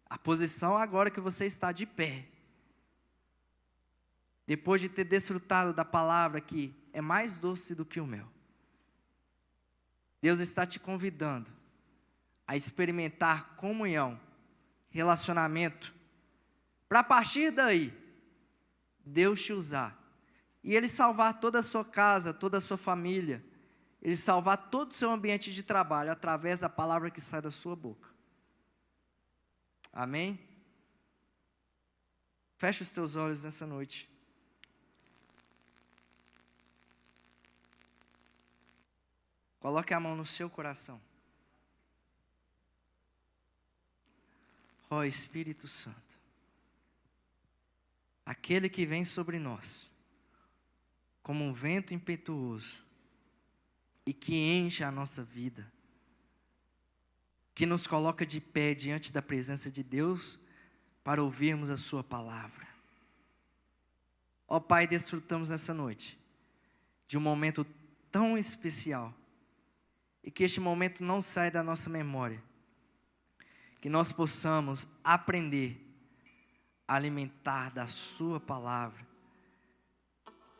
A posição agora que você está de pé. Depois de ter desfrutado da palavra que é mais doce do que o mel. Deus está te convidando a experimentar comunhão, relacionamento, para a partir daí, Deus te usar, e Ele salvar toda a sua casa, toda a sua família, Ele salvar todo o seu ambiente de trabalho, através da palavra que sai da sua boca. Amém? Feche os teus olhos nessa noite. Coloque a mão no seu coração. Ó Espírito Santo, aquele que vem sobre nós, como um vento impetuoso, e que enche a nossa vida, que nos coloca de pé diante da presença de Deus, para ouvirmos a sua palavra. Ó Pai, desfrutamos nessa noite, de um momento tão especial, e que este momento não saia da nossa memória, que nós possamos aprender a alimentar da sua palavra,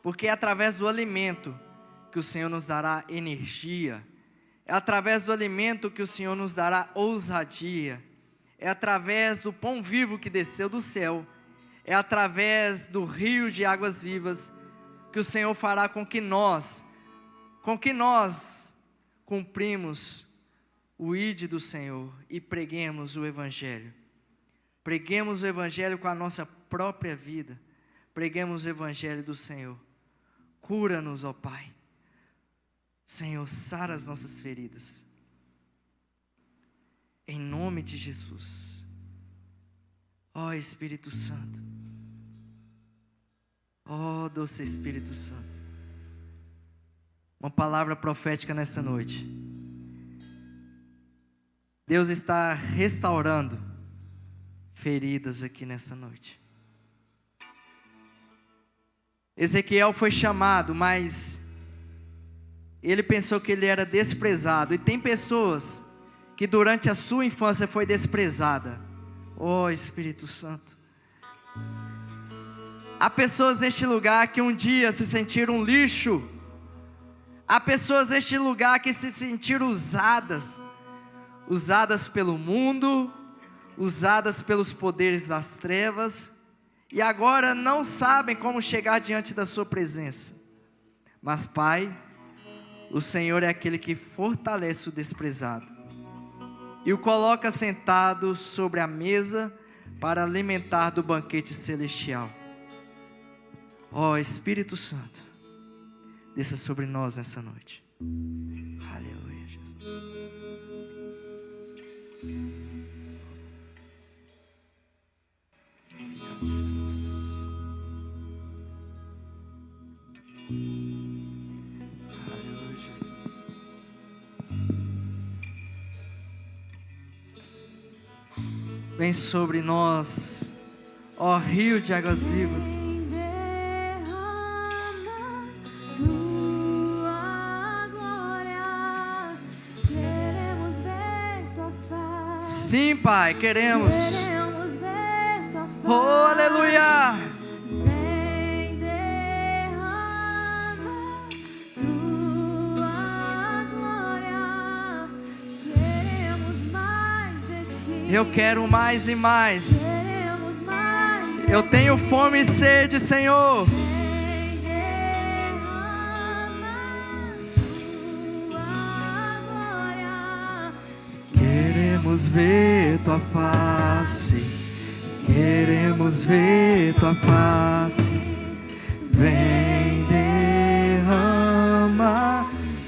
porque é através do alimento que o Senhor nos dará energia, é através do alimento que o Senhor nos dará ousadia, é através do pão vivo que desceu do céu, é através do rio de águas vivas, que o Senhor fará com que nós cumprimos o ide do Senhor e preguemos o Evangelho. Preguemos o Evangelho com a nossa própria vida. Preguemos o Evangelho do Senhor. Cura-nos, ó Pai. Senhor, sara as nossas feridas. Em nome de Jesus. Ó Espírito Santo. Ó doce Espírito Santo. Uma palavra profética nessa noite. Deus está restaurando feridas aqui nessa noite. Ezequiel foi chamado, mas ele pensou que ele era desprezado. E tem pessoas que durante a sua infância foi desprezada. Oh Espírito Santo. Há pessoas neste lugar que um dia se sentiram lixo. Há pessoas neste lugar que se sentiram usadas pelo mundo, usadas pelos poderes das trevas, e agora não sabem como chegar diante da sua presença. Mas Pai, o Senhor é aquele que fortalece o desprezado, e o coloca sentado sobre a mesa, para alimentar do banquete celestial. Ó Espírito Santo, desça sobre nós nessa noite. Aleluia, Jesus. Obrigado, Jesus. Aleluia, Jesus. Vem sobre nós, ó rio de águas vivas. Sim, Pai, queremos. Queremos ver tua face. Oh, aleluia. Vem, derrama tua glória. Queremos mais de ti. Eu quero mais e mais. Queremos mais de Eu tenho fome e sede, Senhor. Vem, derrama tua glória. Queremos ver tua face. Queremos ver tua face. Vem, derrama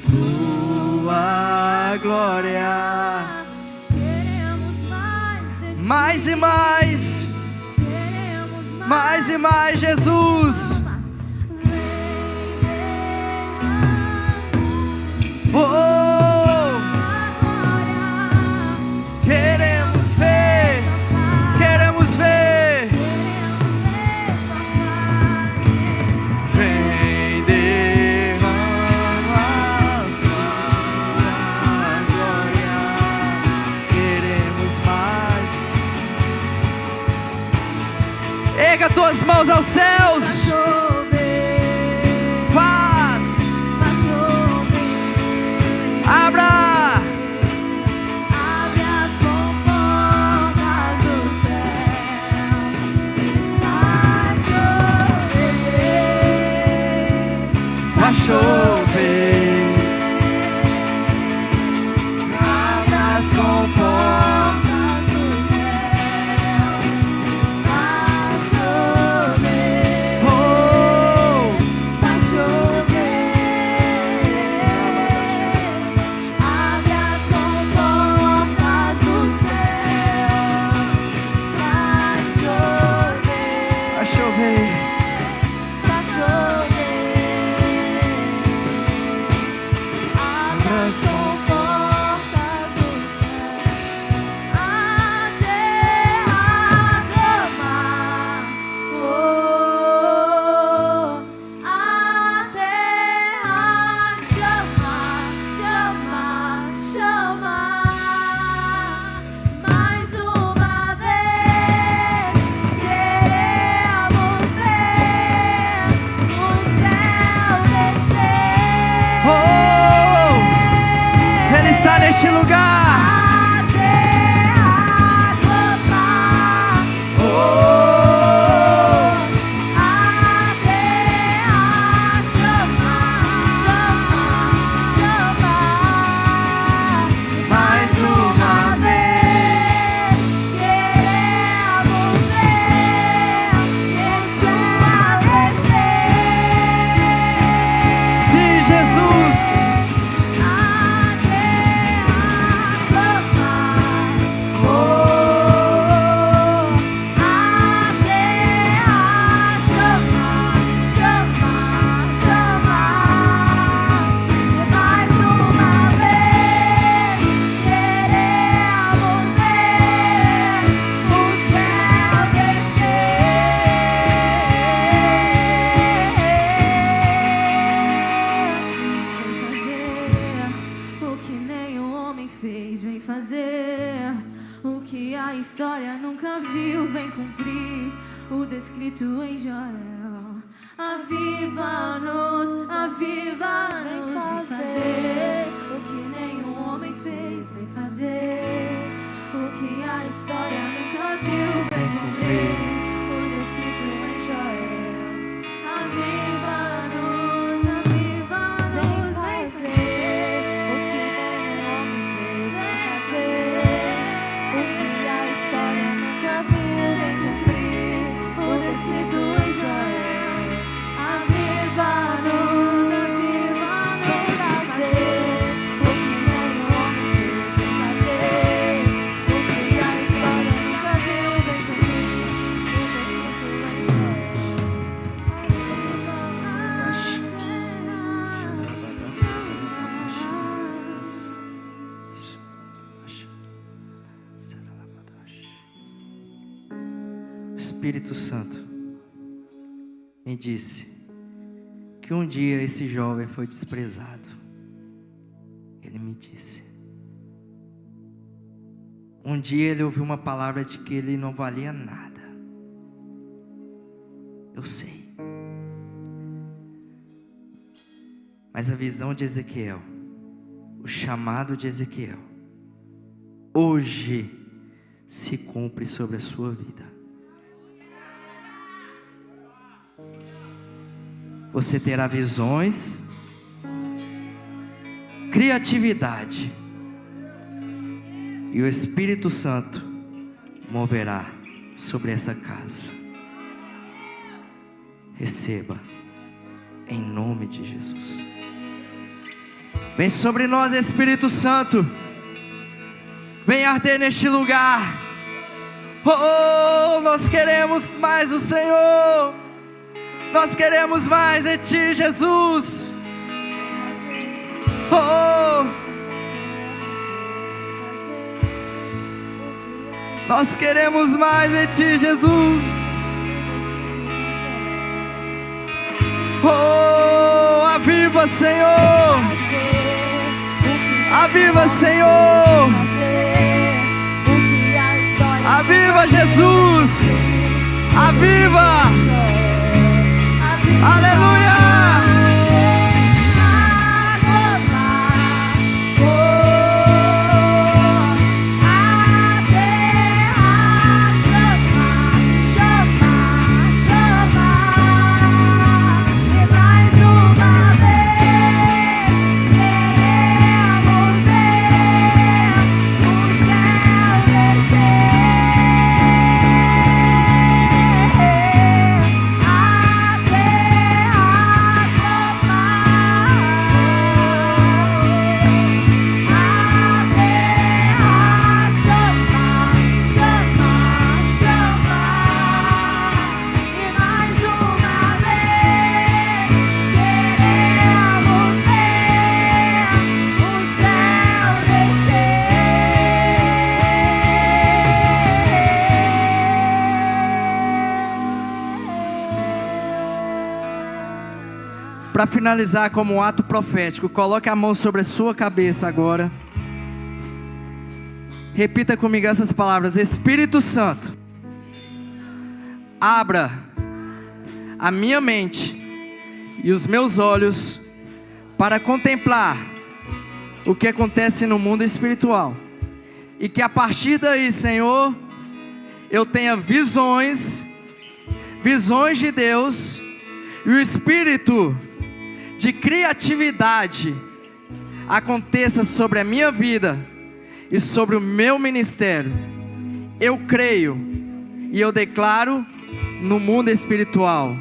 tua glória. Queremos mais de ti. Mais e mais. Queremos Mais e mais, Jesus. Oh, queremos ver. Queremos ver. Vem, derrama sua glória. Queremos mais. Erga tuas mãos aos céus. Faz. Abra. Abre as comportas do céu. Vai chover. Abra as comportas. do céu. Vai chover. Oh, Vai chover. Abre as comportas do céu. Vai chover. vai chover. Vai chover. Abra as comportas do céu. A terra clama. Oh, a terra chama, chama, chama. Mais uma vez queremos ver o céu descer. Oh, Ele está neste lugar. A terra clama. Oh, A terra chama, chama, chama. mais uma vez. Queremos ver Yeshua descer. Sim, Jesus. A terra clama. Oh, a terra chama, chama, chama. Mais uma vez queremos ver o céu descer. O que nenhum homem fez, vem fazer. O que a história nunca viu, vem cumprir. O descrito em Joel. Aviva-nos, aviva-nos, vem fazer. O que nenhum homem fez, vem fazer. O que a história nunca viu, vem cumprir. O descrito em Joel. Aviva-nos, aviva-nos, vem fazer. O que nenhum homem fez, vem fazer. O que a história nunca viu, vem cumprir. O descrito em Joel. Aviva-nos, aviva-nos, vem fazer. O que nenhum homem fez, vem fazer. O que a história nunca viu, vem cumprir. O descrito em Joel. O Espírito Santo me disse que um dia esse jovem foi desprezado. Ele me disse: Um dia ele ouviu uma palavra de que ele não valia nada. Eu sei. Mas a visão de Ezequiel, o chamado de Ezequiel, hoje se cumpre sobre a sua vida. Você terá visões, criatividade, e o Espírito Santo moverá sobre essa casa. Receba, em nome de Jesus. Vem sobre nós, Espírito Santo. Vem arder neste lugar. Oh, nós queremos mais do Senhor. Nós queremos mais de Ti, Jesus. Oh, nós queremos mais de Ti, Jesus. Oh, aviva, Senhor. Aviva, Senhor. Aviva, Jesus. Aviva. Aleluia. Para finalizar, como um ato profético, coloque a mão sobre a sua cabeça agora. Repita comigo essas palavras: Espírito Santo, abra a minha mente e os meus olhos para contemplar o que acontece no mundo espiritual, e que a partir daí, Senhor, eu tenha visões de Deus, e o Espírito de criatividade aconteça sobre a minha vida e sobre o meu ministério. Eu creio e eu declaro no mundo espiritual,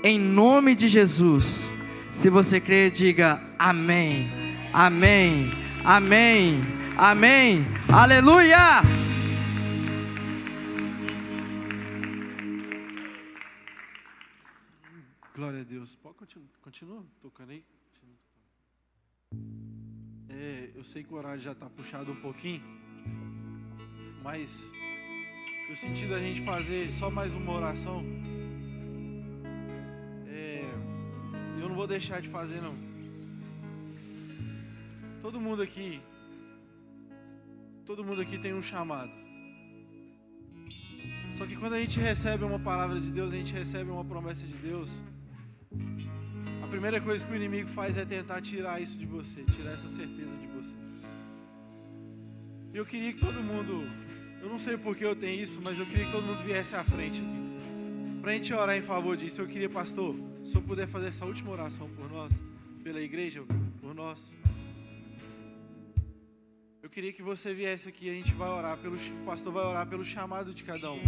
em nome de Jesus. Se você crê, diga amém, amém, amém, amém, aleluia. Glória a Deus. Pode continua tocando aí? Eu sei que o horário já está puxado um pouquinho, mas eu senti da gente fazer só mais uma oração. Eu não vou deixar de fazer, não. Todo mundo aqui tem um chamado. Só que quando a gente recebe uma palavra de Deus, a gente recebe uma promessa de Deus, a primeira coisa que o inimigo faz é tentar tirar isso de você, tirar essa certeza de você. E eu queria que todo mundo, eu não sei porque eu tenho isso, mas eu queria que todo mundo viesse à frente aqui, pra gente orar em favor disso. Eu queria, pastor, se eu puder fazer essa última oração por nós, pela igreja, por nós. Eu queria que você viesse aqui, a gente vai orar, o pastor vai orar pelo chamado de cada um,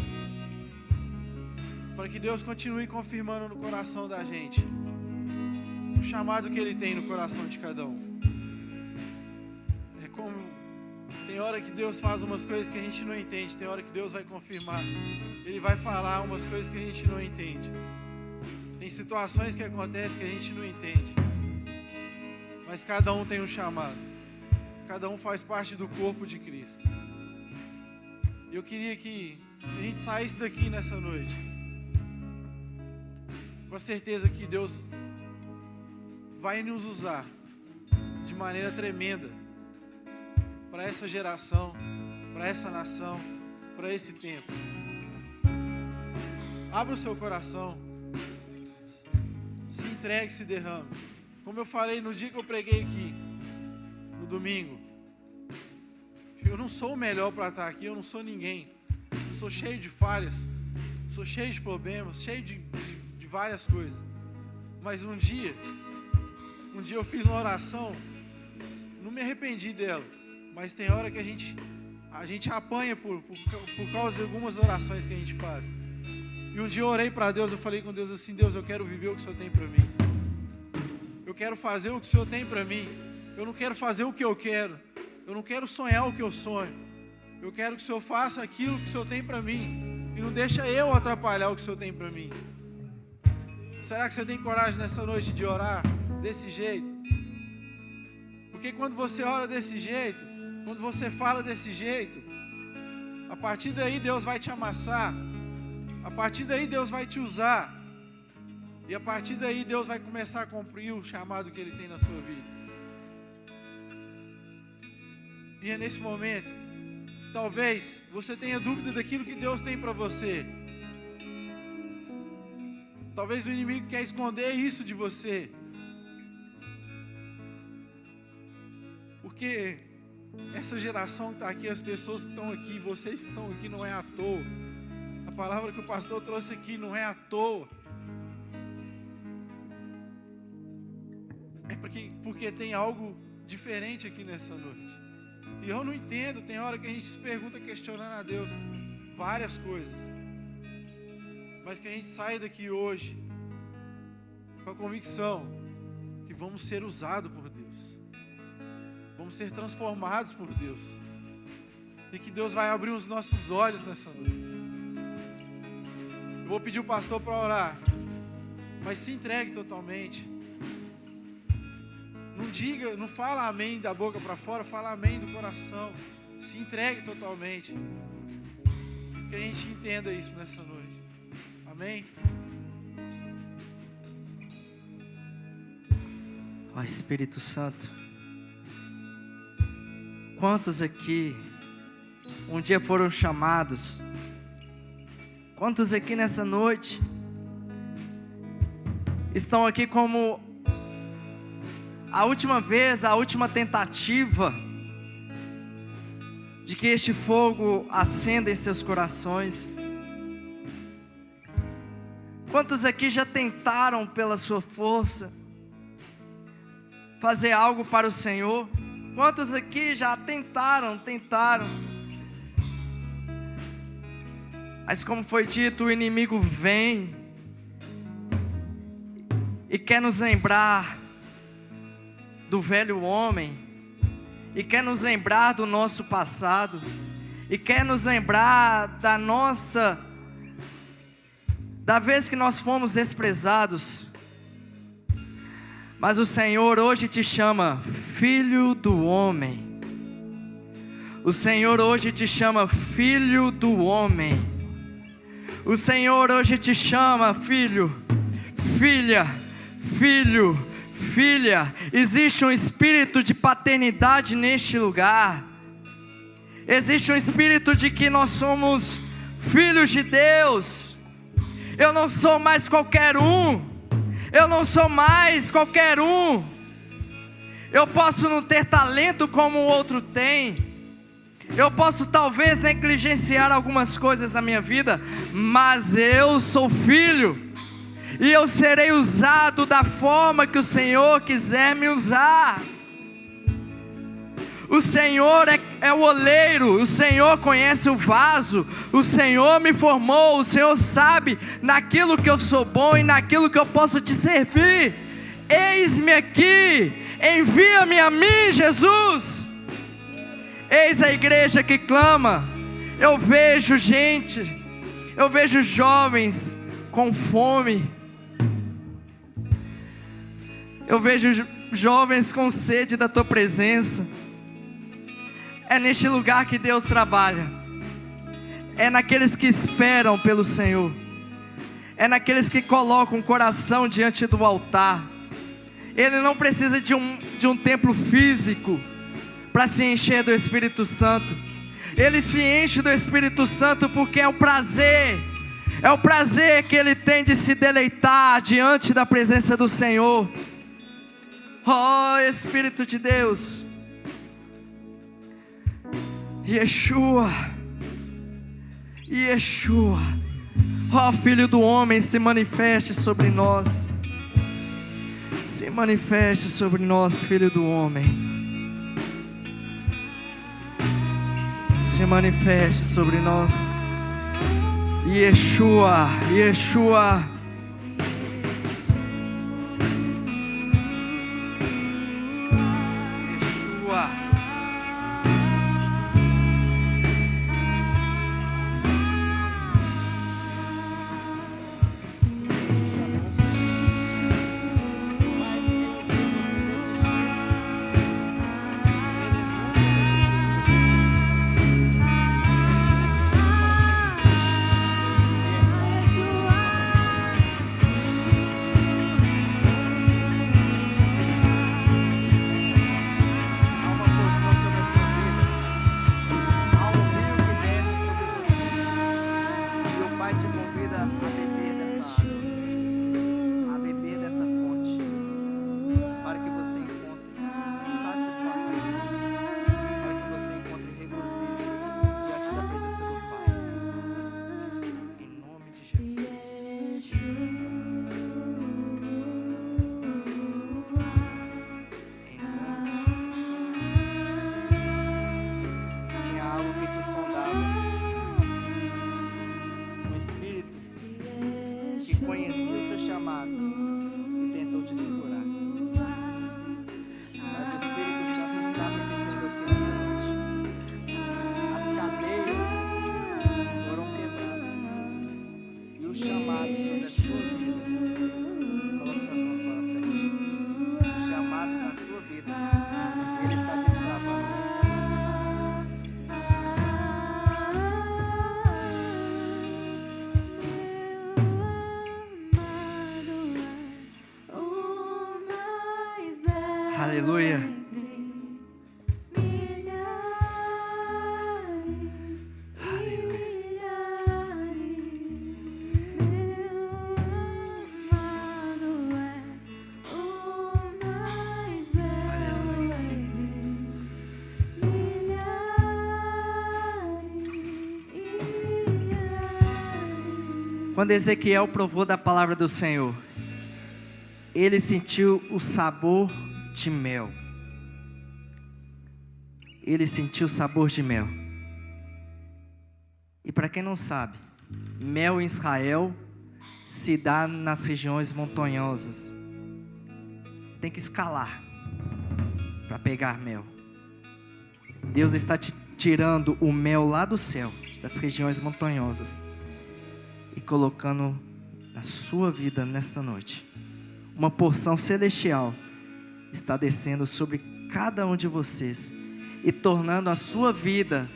para que Deus continue confirmando no coração da gente o chamado que Ele tem no coração de cada um. É como tem hora que Deus faz umas coisas que a gente não entende, tem hora que Deus vai confirmar, Ele vai falar umas coisas que a gente não entende. Tem situações que acontecem que a gente não entende, mas cada um tem um chamado, cada um faz parte do corpo de Cristo. E eu queria que a gente saísse daqui nessa noite com a certeza que Deus vai nos usar de maneira tremenda para essa geração, para essa nação, para esse tempo. Abra o seu coração, se entregue, se derrame. Como eu falei no dia que eu preguei aqui, no domingo, eu não sou o melhor para estar aqui, eu não sou ninguém. Eu sou cheio de falhas, sou cheio de problemas, cheio de várias coisas. Mas um dia eu fiz uma oração, não me arrependi dela, mas tem hora que a gente apanha por causa de algumas orações que a gente faz. E um dia eu orei para Deus, eu falei com Deus assim: Deus, eu quero viver o que o Senhor tem para mim. Eu quero fazer o que o Senhor tem para mim. Eu não quero fazer o que eu quero. Eu não quero sonhar o que eu sonho. Eu quero que o Senhor faça aquilo que o Senhor tem para mim. E não deixa eu atrapalhar o que o Senhor tem para mim. Será que você tem coragem nessa noite de orar desse jeito? Porque quando você ora desse jeito, quando você fala desse jeito, a partir daí Deus vai te amassar. A partir daí Deus vai te usar. E a partir daí Deus vai começar a cumprir o chamado que Ele tem na sua vida. E é nesse momento que talvez você tenha dúvida daquilo que Deus tem para você. Talvez o inimigo quer esconder isso de você. Porque essa geração que está aqui, as pessoas que estão aqui, vocês que estão aqui, não é à toa. A palavra que o pastor trouxe aqui não é à toa. É porque tem algo diferente aqui nessa noite. E eu não entendo, tem hora que a gente se pergunta questionando a Deus várias coisas. Mas que a gente saia daqui hoje com a convicção que vamos ser usados por Deus. Vamos ser transformados por Deus. E que Deus vai abrir os nossos olhos nessa noite. Eu vou pedir o pastor para orar. Mas se entregue totalmente. Não fala amém da boca para fora, fala amém do coração. Se entregue totalmente. Que a gente entenda isso nessa noite. Amém? Ó Espírito Santo, quantos aqui um dia foram chamados? Quantos aqui nessa noite estão aqui como a última vez, a última tentativa de que este fogo acenda em seus corações? Quantos aqui já tentaram pela sua força fazer algo para o Senhor? Quantos aqui já tentaram? Mas como foi dito, o inimigo vem e quer nos lembrar do velho homem, e quer nos lembrar do nosso passado, e quer nos lembrar da vez que nós fomos desprezados. Mas o Senhor hoje te chama filho do homem. O Senhor hoje te chama filho do homem. O Senhor hoje te chama filho, filha, filho, filha. Existe um espírito de paternidade neste lugar. Existe um espírito de que nós somos filhos de Deus. Eu não sou mais qualquer um. Eu não sou mais qualquer um. Eu posso não ter talento como o outro tem. Eu posso talvez negligenciar algumas coisas na minha vida, mas eu sou filho. E eu serei usado da forma que o Senhor quiser me usar. O Senhor é o oleiro, o Senhor conhece o vaso, o Senhor me formou, o Senhor sabe naquilo que eu sou bom e naquilo que eu posso te servir. Eis-me aqui, envia-me a mim, Jesus. Eis a igreja que clama. Eu vejo gente, eu vejo jovens com fome. Eu vejo jovens com sede da tua presença. É neste lugar que Deus trabalha. É naqueles que esperam pelo Senhor. É naqueles que colocam o coração diante do altar. Ele não precisa de um templo físico para se encher do Espírito Santo. ele se enche do Espírito Santo porque é o prazer que ele tem de se deleitar diante da presença do Senhor. Oh, Espírito de Deus, Yeshua, ó Filho do homem, se manifeste sobre nós. Se manifeste sobre nós, Filho do homem. Se manifeste sobre nós, Yeshua. Aleluia. Quando Ezequiel provou da palavra do Senhor, ele sentiu o sabor de mel. Ele sentiu o sabor de mel. E para quem não sabe, mel em Israel se dá nas regiões montanhosas. Tem que escalar para pegar mel. Deus está tirando o mel lá do céu, das regiões montanhosas, e colocando na sua vida nesta noite. Uma porção celestial está descendo sobre cada um de vocês e tornando a sua vida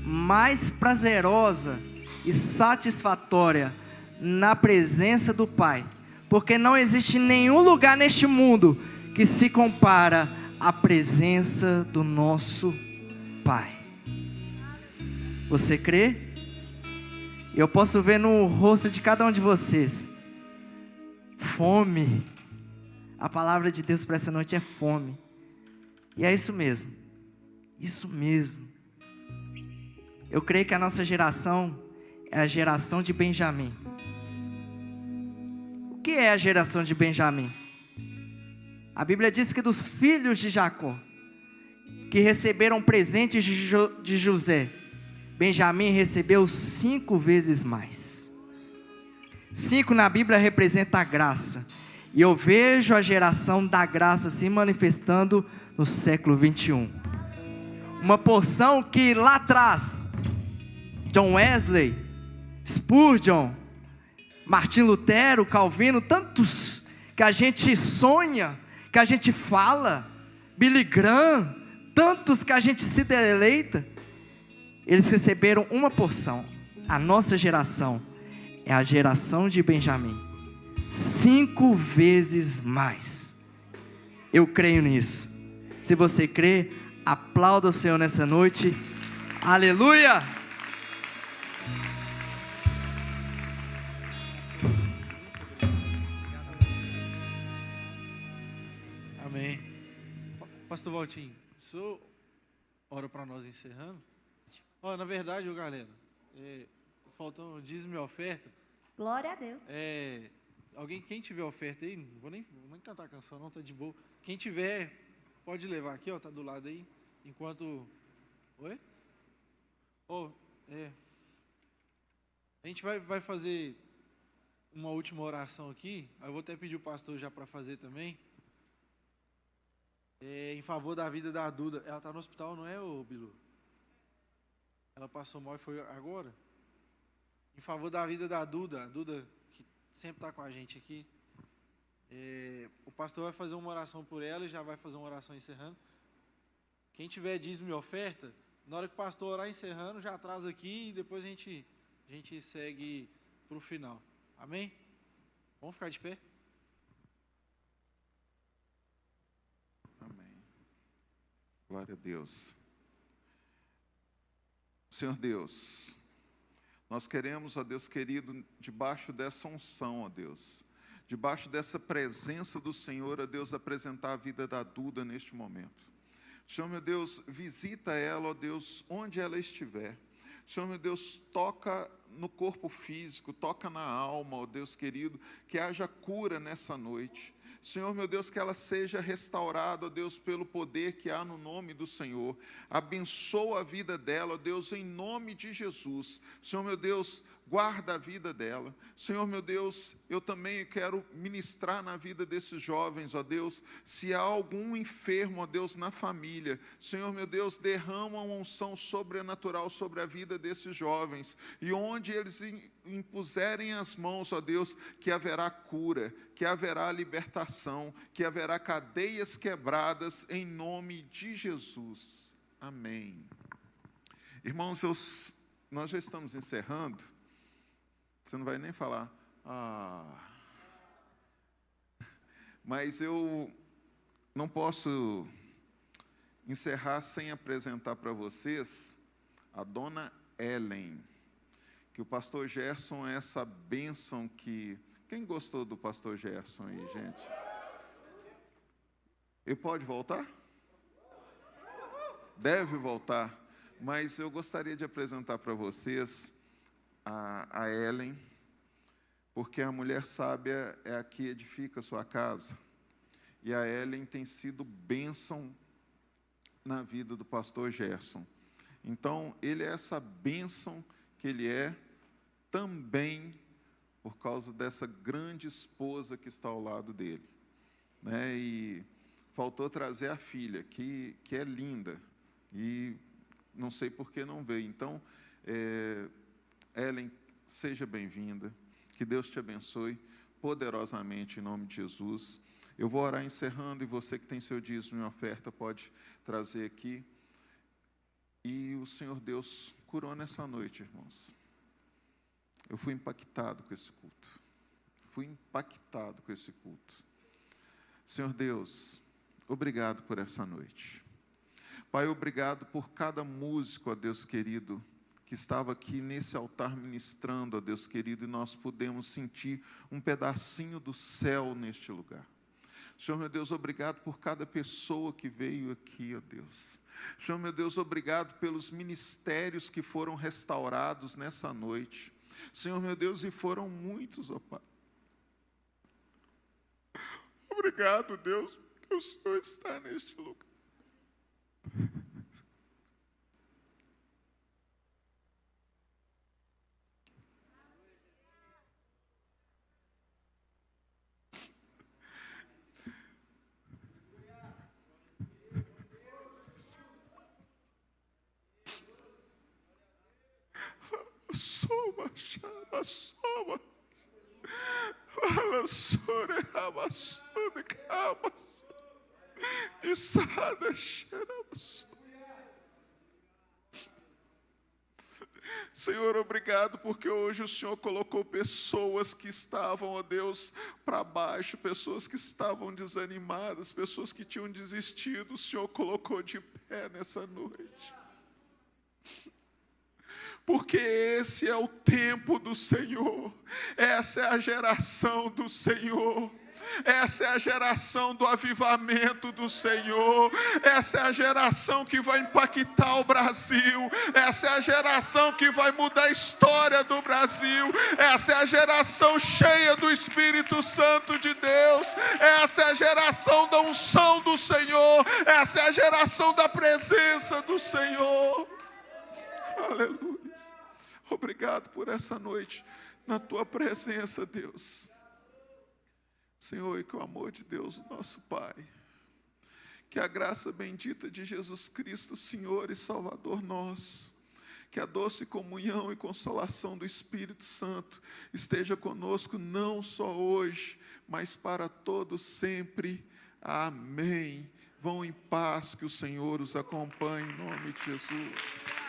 mais prazerosa e satisfatória na presença do Pai, porque não existe nenhum lugar neste mundo que se compara à presença do nosso Pai. Você crê? Eu posso ver no rosto de cada um de vocês fome. A palavra de Deus para essa noite é fome. E é isso mesmo. Isso mesmo. Eu creio que a nossa geração é a geração de Benjamim. O que é a geração de Benjamim? A Bíblia diz que dos filhos de Jacó, que receberam presentes de José, Benjamim recebeu 5 vezes mais. 5 na Bíblia representa a graça. E eu vejo a geração da graça se manifestando no século 21. Uma porção que lá atrás, John Wesley, Spurgeon, Martim Lutero, Calvino, tantos que a gente sonha, que a gente fala, Billy Graham, tantos que a gente se deleita, eles receberam uma porção. A nossa geração é a geração de Benjamim. 5 vezes mais. Eu creio nisso. Se você crê, aplauda o Senhor nessa noite. Aleluia! Amém. Pastor Valtinho, isso ora para nós encerrando. Na verdade, galera, faltam dízimo e oferta. Glória a Deus. Quem tiver oferta aí, não vou nem cantar a canção não, tá de boa. Quem tiver, pode levar aqui, tá do lado aí, enquanto... Oi? A gente vai fazer uma última oração aqui, eu vou até pedir o pastor já para fazer também, em favor da vida da Duda. Ela está no hospital, não é, Bilu? Ela passou mal e foi agora? Em favor da vida da Duda, a Duda que sempre está com a gente aqui. O pastor vai fazer uma oração por ela e já vai fazer uma oração encerrando. Quem tiver dízimo e oferta, na hora que o pastor orar encerrando, já traz aqui e depois a gente segue para o final. Amém? Vamos ficar de pé? Amém. Glória a Deus. Senhor Deus, nós queremos, ó Deus querido, debaixo dessa unção, ó Deus, debaixo dessa presença do Senhor, ó Deus, apresentar a vida da Duda neste momento. Senhor, meu Deus, visita ela, ó Deus, onde ela estiver. Senhor, meu Deus, toca no corpo físico, toca na alma, ó Deus querido, que haja cura nessa noite. Senhor, meu Deus, que ela seja restaurada, ó Deus, pelo poder que há no nome do Senhor. Abençoa a vida dela, ó Deus, em nome de Jesus. Senhor, meu Deus, guarda a vida dela. Senhor, meu Deus, eu também quero ministrar na vida desses jovens, ó Deus. Se há algum enfermo, ó Deus, na família, Senhor, meu Deus, derrama uma unção sobrenatural sobre a vida desses jovens. E onde eles impuserem as mãos, ó Deus, que haverá cura, que haverá libertação, que haverá cadeias quebradas em nome de Jesus. Amém. Irmãos, nós já estamos encerrando. Você não vai nem falar. Mas eu não posso encerrar sem apresentar para vocês a dona Ellen, que o pastor Gerson é essa bênção que... Quem gostou do pastor Gerson aí, gente? Ele pode voltar? Deve voltar. Mas eu gostaria de apresentar para vocês a Ellen, porque a mulher sábia é a que edifica a sua casa. E a Ellen tem sido bênção na vida do pastor Gerson. Então, ele é essa bênção que ele é também por causa dessa grande esposa que está ao lado dele, né? E faltou trazer a filha, que é linda, e não sei por que não veio. Então, Ellen, seja bem-vinda, que Deus te abençoe poderosamente em nome de Jesus. Eu vou orar encerrando, e você que tem seu dízimo e oferta pode trazer aqui. E o Senhor Deus curou nessa noite, irmãos. Eu fui impactado com esse culto. Fui impactado com esse culto. Senhor Deus, obrigado por essa noite. Pai, obrigado por cada músico, ó Deus querido, que estava aqui nesse altar ministrando, ó Deus querido, e nós pudemos sentir um pedacinho do céu neste lugar. Senhor, meu Deus, obrigado por cada pessoa que veio aqui, ó Deus. Senhor, meu Deus, obrigado pelos ministérios que foram restaurados nessa noite. Senhor, meu Deus, e foram muitos, ó Pai. Obrigado, Deus, porque o Senhor está neste lugar. Soma, chama, soma. Fala, sore, rabassone, cabas. E sada, xerabas. Senhor, obrigado, porque hoje o Senhor colocou pessoas que estavam, ó Deus, para baixo, pessoas que estavam desanimadas, pessoas que tinham desistido, o Senhor colocou de pé nessa noite. porque esse é o tempo do Senhor, essa é a geração do Senhor. Essa é a geração do avivamento do Senhor. Essa é a geração que vai impactar o Brasil. Essa é a geração que vai mudar a história do Brasil. Essa é a geração cheia do Espírito Santo de Deus. Essa é a geração da unção do Senhor. Essa é a geração da presença do Senhor. Aleluia. Obrigado por essa noite na tua presença, Deus. Senhor, e que o amor de Deus, o nosso Pai, que a graça bendita de Jesus Cristo, Senhor e Salvador nosso, que a doce comunhão e consolação do Espírito Santo esteja conosco não só hoje, mas para todos sempre. Amém. Vão em paz, que o Senhor os acompanhe em nome de Jesus.